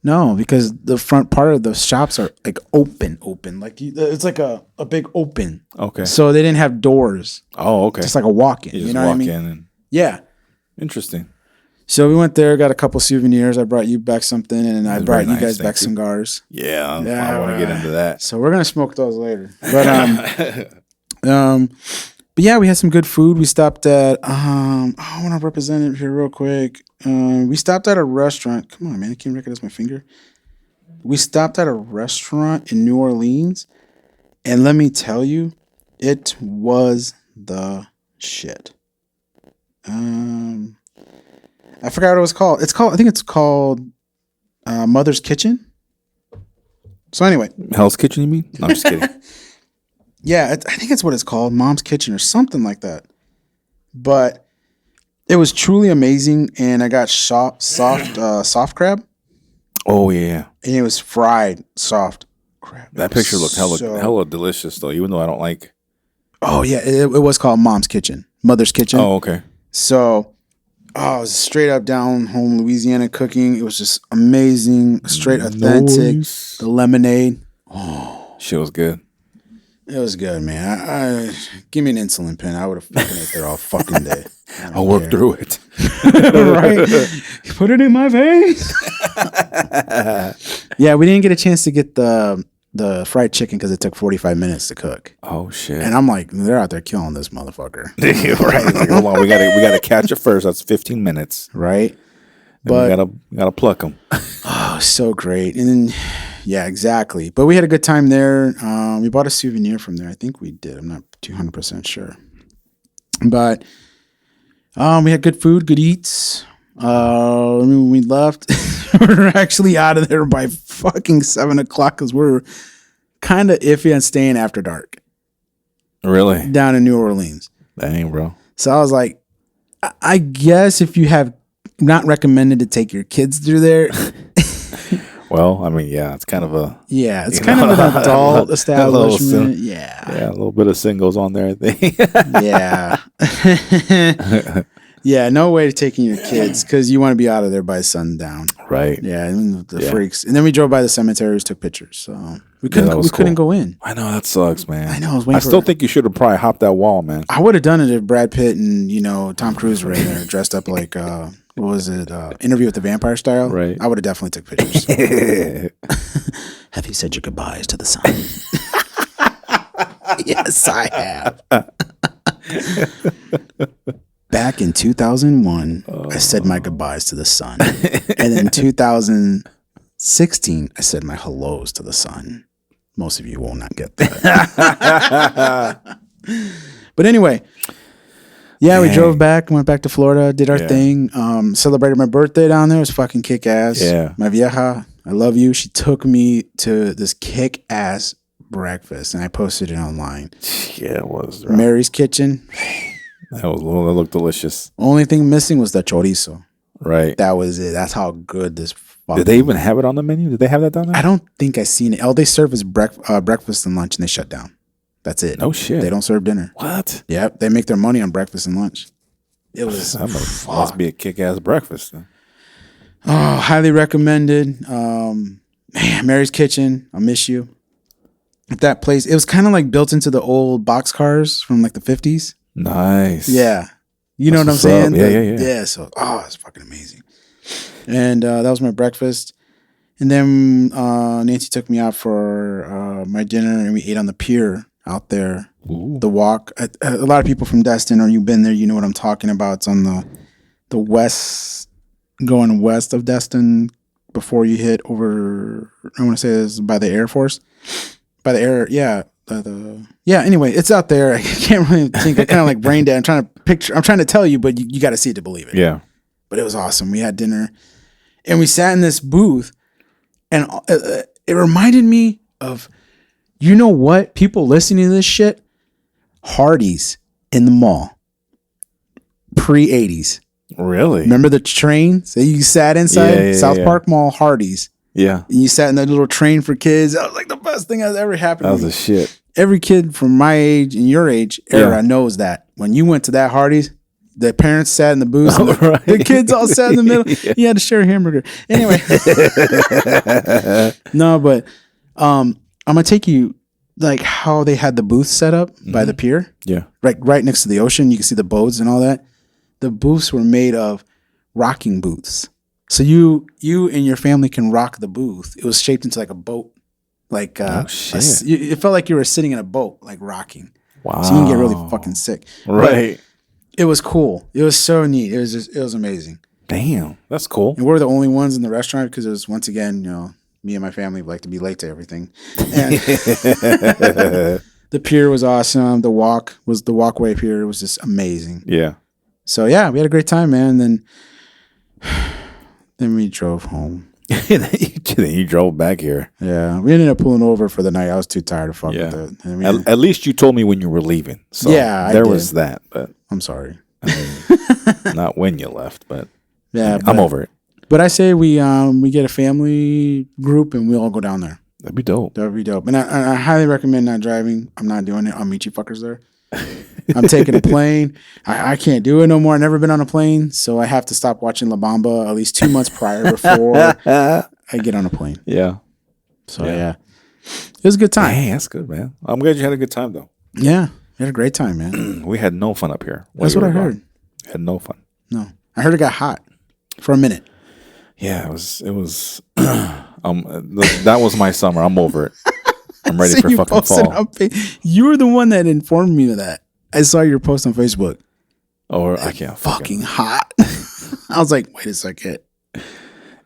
B: No, because the front part of the shops are like open. Like it's like a big open.
A: Okay.
B: So they didn't have doors.
A: Oh, okay.
B: Just like a walk-in.
A: You just
B: know
A: walk
B: what I mean?
A: in and
B: yeah.
A: Interesting.
B: So we went there, got a couple souvenirs. I brought you back something, and I brought you guys back cigars.
A: Yeah, I want to get into that.
B: So we're gonna smoke those later. But yeah, we had some good food. We stopped at I want to represent it here real quick. We stopped at a restaurant. Come on, man, I can't recognize my finger. We stopped at a restaurant in New Orleans, and let me tell you, it was the shit. I forgot what it was called. I think it's called Mother's Kitchen. So anyway.
A: Hell's Kitchen, you mean? No, I'm just kidding.
B: Yeah, I think it's what it's called. Mom's Kitchen or something like that. But it was truly amazing. And I got soft crab.
A: Oh, yeah.
B: And it was fried soft crab.
A: That picture looked hella delicious, though, even though I don't like.
B: Oh, yeah. It was called Mom's Kitchen. Mother's Kitchen.
A: Oh, okay.
B: So, it was straight up down home Louisiana cooking. It was just amazing. Straight authentic. Nice. The lemonade. Oh.
A: Shit was good.
B: It was good, man. I give me an insulin pen. I would have fucking ate there all fucking day.
A: I'll work through it.
B: Right? Put it in my face. Yeah, we didn't get a chance to get the fried chicken because it took 45 minutes to cook.
A: Oh shit!
B: And I'm like, they're out there killing this motherfucker.
A: Right? Like, hold on, we gotta catch it first. That's 15 minutes,
B: right?
A: But we gotta pluck them.
B: Oh, so great. And then, yeah, exactly. But we had a good time there. We bought a souvenir from there. I think we did. I'm not 200% sure. But we had good food, good eats. When we left, we were actually out of there by fucking 7 o'clock because we're kind of iffy on staying after dark.
A: Really?
B: Down in New Orleans.
A: Dang, bro.
B: So I was like, I guess if you have not recommended to take your kids through there.
A: Well, I mean, yeah, it's kind of a...
B: Yeah, it's kind of an adult establishment.
A: Yeah, a little bit of singles on there, I think.
B: Yeah. Yeah, no way to taking your kids because you want to be out of there by sundown.
A: Right.
B: Yeah, and the freaks. And then we drove by the cemeteries, took pictures. So we couldn't go in.
A: I know, that sucks, man.
B: I know.
A: I still think you should have probably hopped that wall, man.
B: I would have done it if Brad Pitt and, Tom Cruise were in there dressed up like... what was it? Interview with the Vampire style?
A: Right.
B: I would have definitely took pictures. Have you said your goodbyes to the sun? Yes, I have. Back in 2001, I said my goodbyes to the sun. And in 2016, I said my hellos to the sun. Most of you will not get that. But anyway... Yeah, we drove back, went back to Florida, did our thing, celebrated my birthday down there. It was fucking kick-ass.
A: Yeah.
B: My vieja, I love you. She took me to this kick-ass breakfast, and I posted it online.
A: Yeah, it was.
B: Right. Mary's Kitchen.
A: That looked delicious.
B: Only thing missing was the chorizo.
A: Right.
B: That was it. That's how good this
A: fucking... Did they even have it on the menu? Did they have that down there?
B: I don't think I seen it. All they serve is breakfast and lunch, and they shut down. That's it.
A: No shit.
B: They don't serve dinner.
A: What?
B: Yep. They make their money on breakfast and lunch. It was...
A: must be a kick-ass breakfast. Then.
B: Oh, highly recommended. Man, Mary's Kitchen. I'll miss you. That place, it was kind of like built into the old boxcars from like the 50s.
A: Nice.
B: Yeah. You know what I'm saying?
A: Yeah.
B: Yeah. So, it's fucking amazing. And that was my breakfast. And then Nancy took me out for my dinner, and we ate on the pier out there.
A: Ooh.
B: The walk. A lot of people from Destin, or you've been there, you know what I'm talking about. It's on the west, going west of Destin before you hit over, I want to say this by the Air Force. By the air, yeah. Anyway, it's out there. I can't really think. I kind of like brain dead. I'm trying to tell you, but you got to see it to believe it.
A: Yeah.
B: But it was awesome. We had dinner. And we sat in this booth, and it reminded me of, you know what? People listening to this shit, Hardee's in the mall, pre-'80s.
A: Really?
B: Remember the train? So you sat inside South Park Mall, Hardee's.
A: Yeah.
B: And you sat in that little train for kids. That was like the best thing that's ever happened.
A: That was a shit.
B: Every kid from my age and your age era knows that. When you went to that Hardee's, the parents sat in the booth. And the kids all sat in the middle. You had to share a hamburger. Anyway. No, but I'm going to take you like how they had the booth set up by the pier.
A: Yeah.
B: Right next to the ocean. You can see the boats and all that. The booths were made of rocking booths. So you and your family can rock the booth. It was shaped into like a boat. Like it felt like you were sitting in a boat, like rocking.
A: Wow.
B: So you can get really fucking sick.
A: Right.
B: But it was cool. It was so neat. It was amazing.
A: Damn. That's cool.
B: And we're the only ones in the restaurant because it was, once again, me and my family like to be late to everything. And the pier was awesome. The walkway pier was just amazing.
A: Yeah.
B: So yeah, we had a great time, man. Then we drove home.
A: Then you drove back here.
B: Yeah, we ended up pulling over for the night. I was too tired to fuck with it. I mean,
A: at least you told me when you were leaving. So there was that. But
B: I'm sorry.
A: I mean, not when you left, but
B: yeah,
A: I'm over it.
B: But I say we get a family group and we all go down there.
A: That'd be dope.
B: And I highly recommend not driving. I'm not doing it. I'll meet you fuckers there. I'm taking a plane. I can't do it no more. I've never been on a plane, so I have to stop watching La Bamba at least 2 months prior before I get on a plane.
A: Yeah.
B: So yeah. It was a good time.
A: Hey, that's good, man. I'm glad you had a good time though.
B: Yeah, we had a great time, man.
A: We had no fun up here.
B: That's what I heard.
A: Had no fun.
B: No, I heard it got hot for a minute.
A: Yeah, it was. That was my summer. I'm over it. I'm ready for fucking fall.
B: You were the one that informed me of that. I saw your post on Facebook.
A: Or I can't.
B: Fucking hot. I was like, wait a second.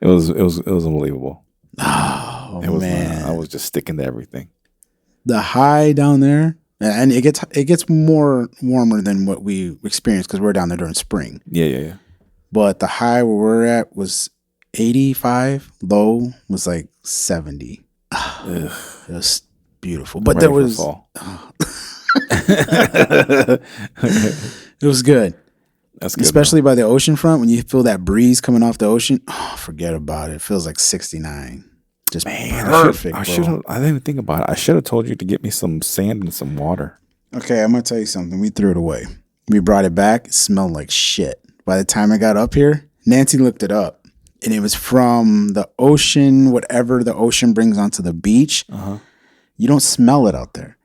A: It was unbelievable.
B: Oh
A: it was,
B: man,
A: I was just sticking to everything.
B: The high down there, and it gets more warmer than what we experienced because we're down there during spring.
A: Yeah.
B: But the high where we're at was 85. Low was like 70. It was beautiful, but there was it was good.
A: That's good,
B: especially by the ocean front when you feel that breeze coming off the ocean. Oh, forget about it. It feels like 69. Just perfect.
A: I didn't even think about it. I should have told you to get me some sand and some water.
B: Okay, I'm gonna tell you something. We threw it away. We brought it back. It smelled like shit. By the time I got up here, Nancy looked it up. And it was from the ocean, whatever the ocean brings onto the beach. Uh-huh. You don't smell it out there.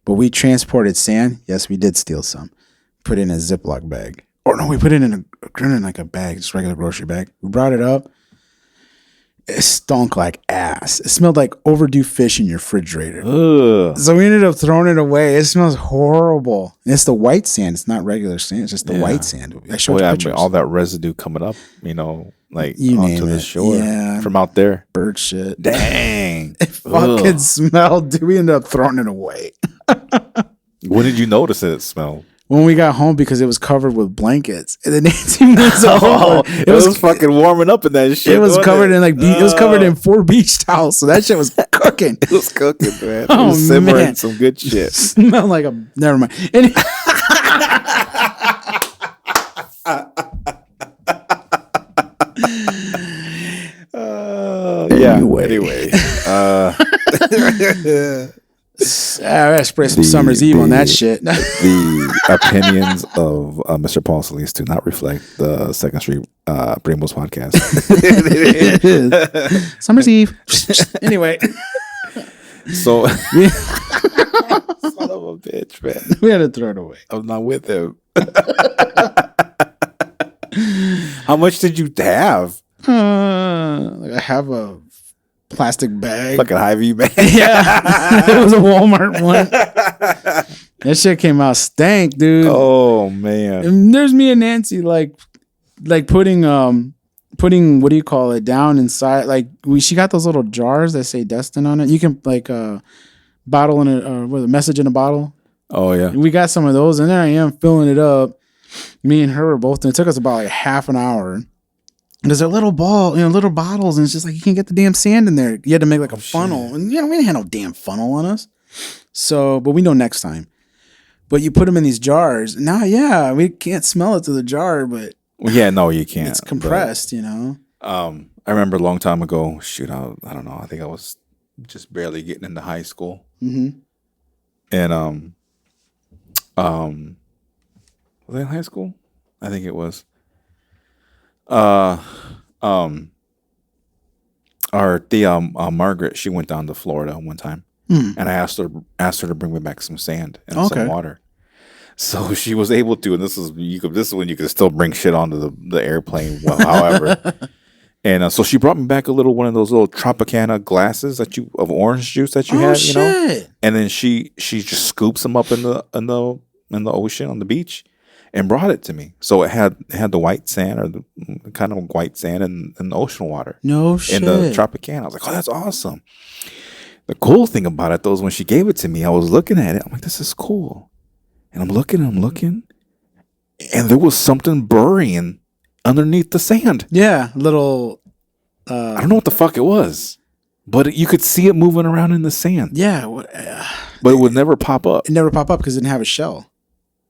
B: But we transported sand. Yes, we did steal some. Put it in a Ziploc bag. Or no, we put it in a bag, just regular grocery bag. We brought it up. It stunk like ass. It smelled like overdue fish in your refrigerator. Ugh. So we ended up throwing it away. It smells horrible. And it's the white sand. It's not regular sand. It's just the white sand. I showed you pictures.
A: All that residue coming up, like
B: you
A: onto the shore from out there.
B: Bird shit.
A: Dang.
B: It fucking smelled. Dude, we ended up throwing it away.
A: When did you notice it smelled?
B: When we got home, because it was covered with blankets, and then Nancy was
A: it was fucking warming up in that shit.
B: It was covered in it was covered in 4 beach towels, so that shit was cooking.
A: It was cooking, man. It was simmering some good shit.
B: Smelled like a never mind.
A: Anyway.
B: I spray some Summer's Eve on that shit.
A: The opinions of Mr. Paul Soliz do not reflect the Second Street Primos podcast.
B: Summer's Eve. Anyway.
A: So, son of a bitch, man.
B: We had to throw it away.
A: I'm not with him. How much did you have?
B: I have a plastic bag.
A: Fucking Hy-Vee bag.
B: Yeah. It was a Walmart one. That shit came out stank, dude.
A: Oh man.
B: And there's me and Nancy like putting what do you call it down inside, she got those little jars that say Destin on it. You can bottle in it with a message in a bottle.
A: Oh yeah.
B: And we got some of those and there I am filling it up. Me and her were both, and it took us about half an hour. Because they're little little bottles, and it's just like you can't get the damn sand in there. You had to make like a funnel, and we didn't have no damn funnel on us. So, but we know next time. But you put them in these jars. Now, we can't smell it through the jar, but
A: no, you can't.
B: It's compressed,
A: I remember a long time ago. Shoot, I don't know. I think I was just barely getting into high school, and was I in high school? I think it was. Our Thea Margaret, she went down to Florida one time, and I asked her to bring me back some sand and some water. So she was able to, and this is when you could still bring shit onto the airplane. Well, however, and so she brought me back a little one of those little Tropicana glasses of orange juice that you had, and then she just scoops them up in the ocean on the beach. And brought it to me. So it had the white sand or the kind of white sand and the ocean water.
B: No shit.
A: In the Tropicana. I was like, oh, that's awesome. The cool thing about it, though, is when she gave it to me, I was looking at it. I'm like, this is cool. And I'm looking. And there was something burying underneath the sand.
B: Yeah, little...
A: I don't know what the fuck it was. But you could see it moving around in the sand.
B: Yeah.
A: But it would never pop up.
B: It never popped up because it didn't have a shell.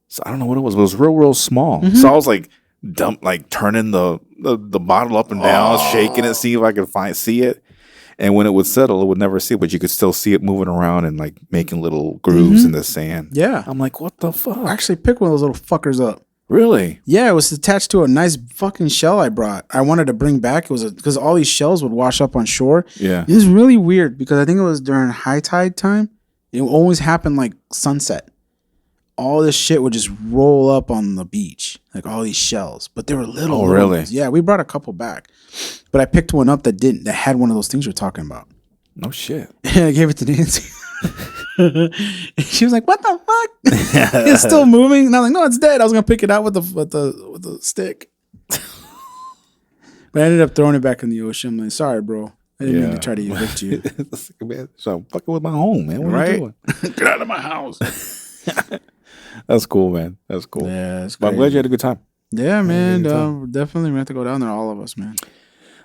A: So I don't know what it was, but it was real small. So I was like, turning the bottle up and down, shaking it, see if I could see it. And when it would settle, it would never see it, but you could still see it moving around and like making little grooves in the sand.
B: Yeah.
A: I'm like, what the fuck?
B: I actually picked one of those little fuckers up.
A: Really?
B: Yeah, it was attached to a nice fucking shell I brought. I wanted to bring back. It was because all these shells would wash up on shore.
A: Yeah.
B: It was really weird because I think it was during high tide time. It always happened like sunset. All this shit would just roll up on the beach, like all these shells. But they were little.
A: Oh, really?
B: Ones. Yeah, we brought a couple back, but I picked one up that had one of those things you're talking about.
A: No shit.
B: And I gave it to Nancy. And she was like, "What the fuck? It's still moving." And I'm like, "No, it's dead." I was gonna pick it out with the stick, but I ended up throwing it back in the ocean. I'm like, "Sorry, bro. I didn't mean to try to evict you."
A: So I'm fucking with my home, man. What are you doing?
B: Get out of my house.
A: That's cool, man. That's cool.
B: Yeah,
A: but I'm glad you had a good time.
B: Yeah, man. Definitely, we have to go down there, all of us, man.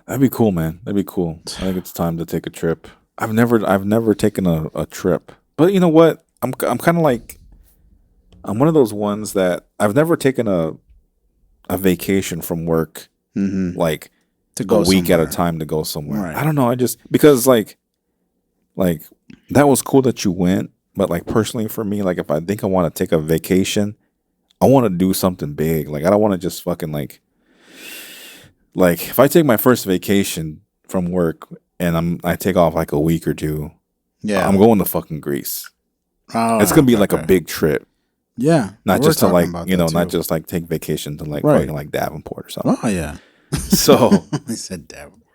A: That'd be cool, man. That'd be cool. I think it's time to take a trip. I've never taken a trip, but you know what? I'm kind of like, I'm one of those ones that I've never taken a vacation from work, like to go a week at a time to go somewhere. Right. I don't know. I just because like that was cool that you went. But like personally for me, like if I think I want to take a vacation, I want to do something big. Like I don't want to just fucking like if I take my first vacation from work and I take off like a week or two, I'm going to fucking Greece. Oh, it's gonna be like a big trip.
B: Yeah,
A: not just to like not just like take vacation to like fucking like Davenport or something.
B: Oh yeah.
A: So
B: I said Davenport.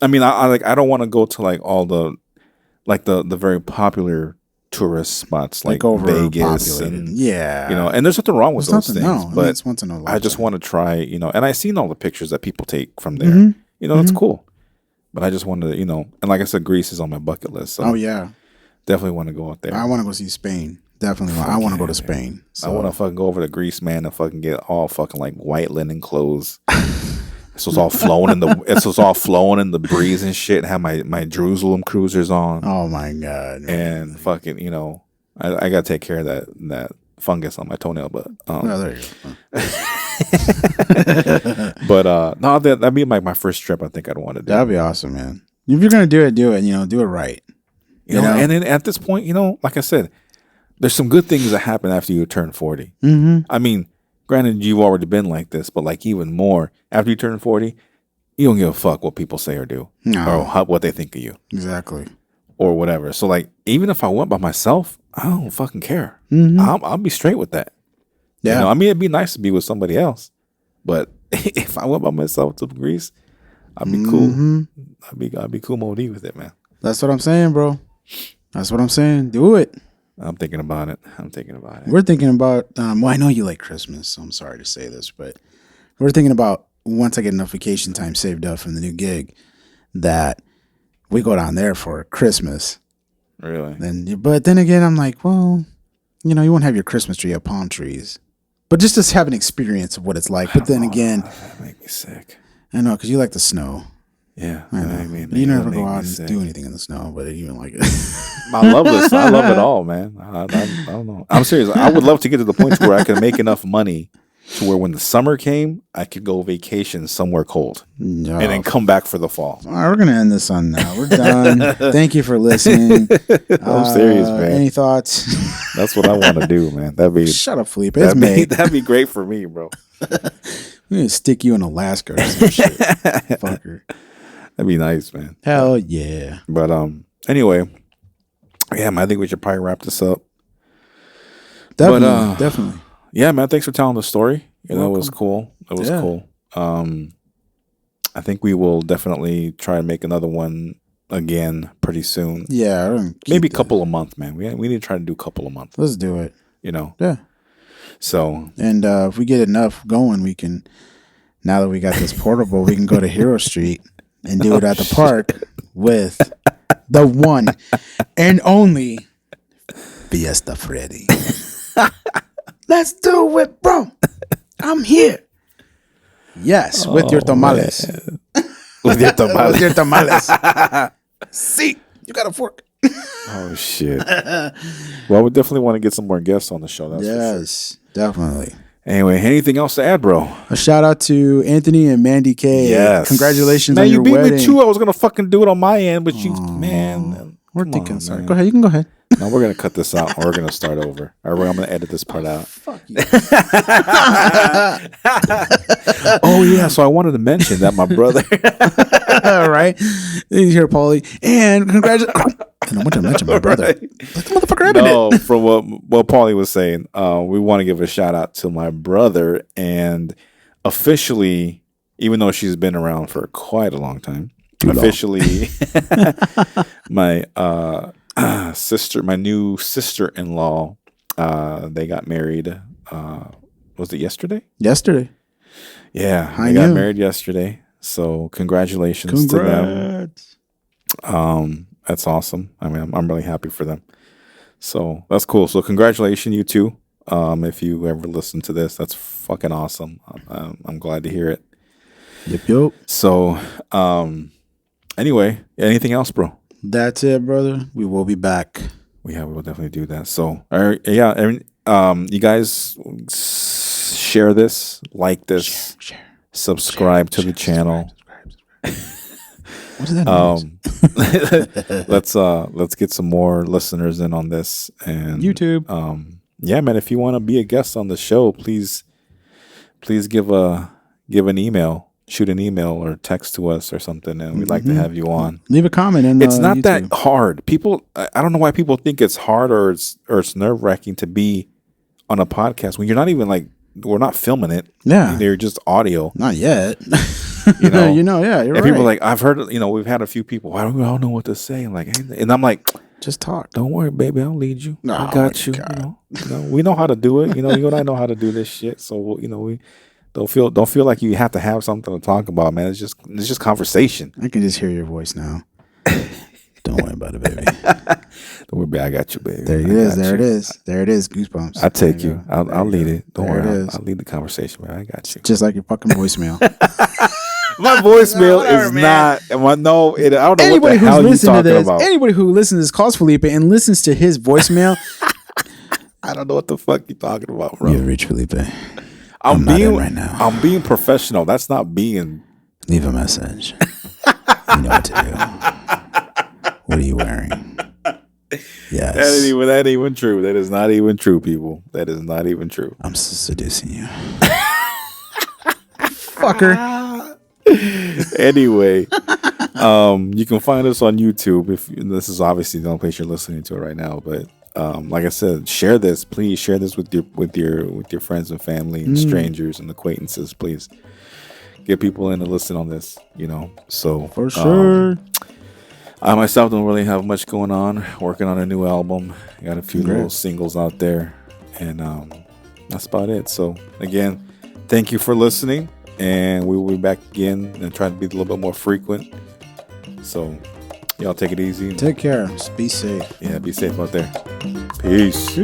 A: I mean, I don't want to go to like all the very popular tourist spots like Vegas and and there's nothing wrong with those things. But
B: it's once in a lifetime.
A: I just want to try, and I've seen all the pictures that people take from there. That's cool. But I just want to, and like I said, Greece is on my bucket list. So definitely want to go out there.
B: I want to go see Spain. Definitely, I want to go to Spain.
A: So. I want to fucking go over to Greece, man, and fucking get all fucking like white linen clothes. This was all flowing in the breeze and shit. And have my Jerusalem cruisers on.
B: Oh my god!
A: And fucking, I gotta take care of that fungus on my toenail. But
B: there you go.
A: But no, that'd be my first trip. I think I'd want to do.
B: That'd be awesome, man. If you're gonna do it. Do it right.
A: You know. And then at this point, like I said, there's some good things that happen after you turn 40. I mean. Granted, you've already been like this, but like even more after you turn 40, you don't give a fuck what people say or do, or what they think of you,
B: exactly,
A: or whatever. So like, even if I went by myself, I don't fucking care. I'll be straight with that. Yeah, I mean, it'd be nice to be with somebody else, but if I went by myself to Greece, I'd be cool. I'd be cool mode with it, man.
B: That's what I'm saying, bro. That's what I'm saying. Do it.
A: I'm thinking about it.
B: We're thinking about, well, I know you like Christmas, so I'm sorry to say this, but we're thinking about once I get enough vacation time saved up from the new gig that we go down there for Christmas.
A: Really?
B: But then again, I'm like, well, you won't have your Christmas tree of palm trees. But just to have an experience of what it's like. But then again,
A: that make me sick.
B: I know, because you like the snow.
A: Yeah,
B: I know. You never go out and do anything in the snow, but you don't like it.
A: I love this. I love it all, man. I don't know. I'm serious. I would love to get to the point where I can make enough money to where when the summer came, I could go vacation somewhere cold and then come back for the fall.
B: All right, we're going to end this on now. We're done. Thank you for listening.
A: I'm serious, man.
B: Any thoughts?
A: That's what I want to do, man.
B: Shut up, Felipe. It's May.
A: That'd be great for me, bro.
B: We're going to stick you in Alaska or some shit. Fucker.
A: That'd be nice, man.
B: Hell yeah.
A: But anyway, yeah, man, I think we should probably wrap this up.
B: Definitely.
A: Yeah, man, thanks for telling the story. That was cool. It was cool. I think we will definitely try and make another one again pretty soon.
B: Yeah.
A: Maybe a couple a month, man. We need to try to do a couple a month.
B: Let's do it.
A: Yeah. So.
B: And if we get enough going, we can, now that we got this portable, we can go to Hero Street and do it at the park with the one and only Fiesta Freddy. Let's do it, bro. I'm here. Yes, with your tamales.
A: With your tamales.
B: With your tamales. See, you got a fork.
A: Oh, shit. Well, we definitely want to get some more guests on the show. That's for sure.
B: Definitely.
A: Anyway, anything else to add, bro?
B: A shout out to Anthony and Mandy K.
A: Yes.
B: Congratulations on your wedding. Man, you beat
A: me too. I was going to fucking do it on my end, but man.
B: We're thinking, sorry. Go ahead. You can go ahead.
A: No, we're going to cut this out and we're going to start over. All right, I'm going to edit this part out.
B: Fuck you.
A: Oh, yeah. So I wanted to mention that my brother.
B: All right. You hear Paulie. And congratulations. I want to mention my brother. Right. Let the motherfucker have it.
A: From what Paulie was saying, we want to give a shout out to my brother. And officially, even though she's been around for quite a long time, officially, my my new sister-in-law, they got married. Was it yesterday?
B: Yesterday.
A: Yeah, they got married yesterday. So congratulations to them. That's awesome. I mean, I'm really happy for them. So that's cool. So congratulations, you two. If you ever listen to this, that's fucking awesome. I'm glad to hear it.
B: Yep.
A: So, anyway, anything else, bro?
B: That's it, brother. We will be back.
A: We will definitely do that. So, you guys share this, like this, subscribe to the channel.
B: What does that
A: mean? Let's get some more listeners in on this and
B: YouTube.
A: Yeah, man. If you want to be a guest on the show, please give an email. Shoot an email or text to us or something, and we'd like to have you on.
B: Leave a comment.
A: It's not YouTube. That hard. People, I don't know why people think it's hard or it's nerve-wracking to be on a podcast when you're not even we're not filming it.
B: Yeah,
A: they're just audio.
B: Not yet.
A: Yeah, you're
B: and
A: right. People are like, I've heard. We've had a few people. I don't know what to say. And I'm like,
B: just talk.
A: Don't worry, baby. I'll lead you. No, I got you. We know how to do it. You and I know how to do this shit. So we. Don't feel like you have to have something to talk about, man. It's just conversation.
B: I can just hear your voice now. Don't worry about it, baby.
A: Don't worry, baby. I got you, baby.
B: There it is. There it is. Goosebumps.
A: I take you. I'll lead it. Don't worry. I'll lead the conversation, man. I got you.
B: Just like your fucking voicemail.
A: My voicemail is not. I don't know anybody what the hell you're talking about.
B: Anybody who listens to this calls Felipe and listens to his voicemail.
A: I don't know what the fuck you're talking about, bro.
B: You've reached Felipe.
A: I'm being right now. I'm being professional. That's not being.
B: Leave a message. You know what to do. What are you wearing? Yes.
A: That ain't even true. That is not even true, people. That is not even true.
B: I'm seducing you. Fucker.
A: Anyway, you can find us on YouTube. This is obviously the only place you're listening to it right now, but. Like I said, share this. Please share this with your friends and family and strangers and acquaintances. Please get people in to listen on this. So
B: for sure.
A: I myself don't really have much going on. Working on a new album. I got a few little singles out there, and that's about it. So again, thank you for listening, and we will be back again and try to be a little bit more frequent. So. Y'all take it easy.
B: Take care. Just be safe.
A: Yeah, be safe out there. Peace.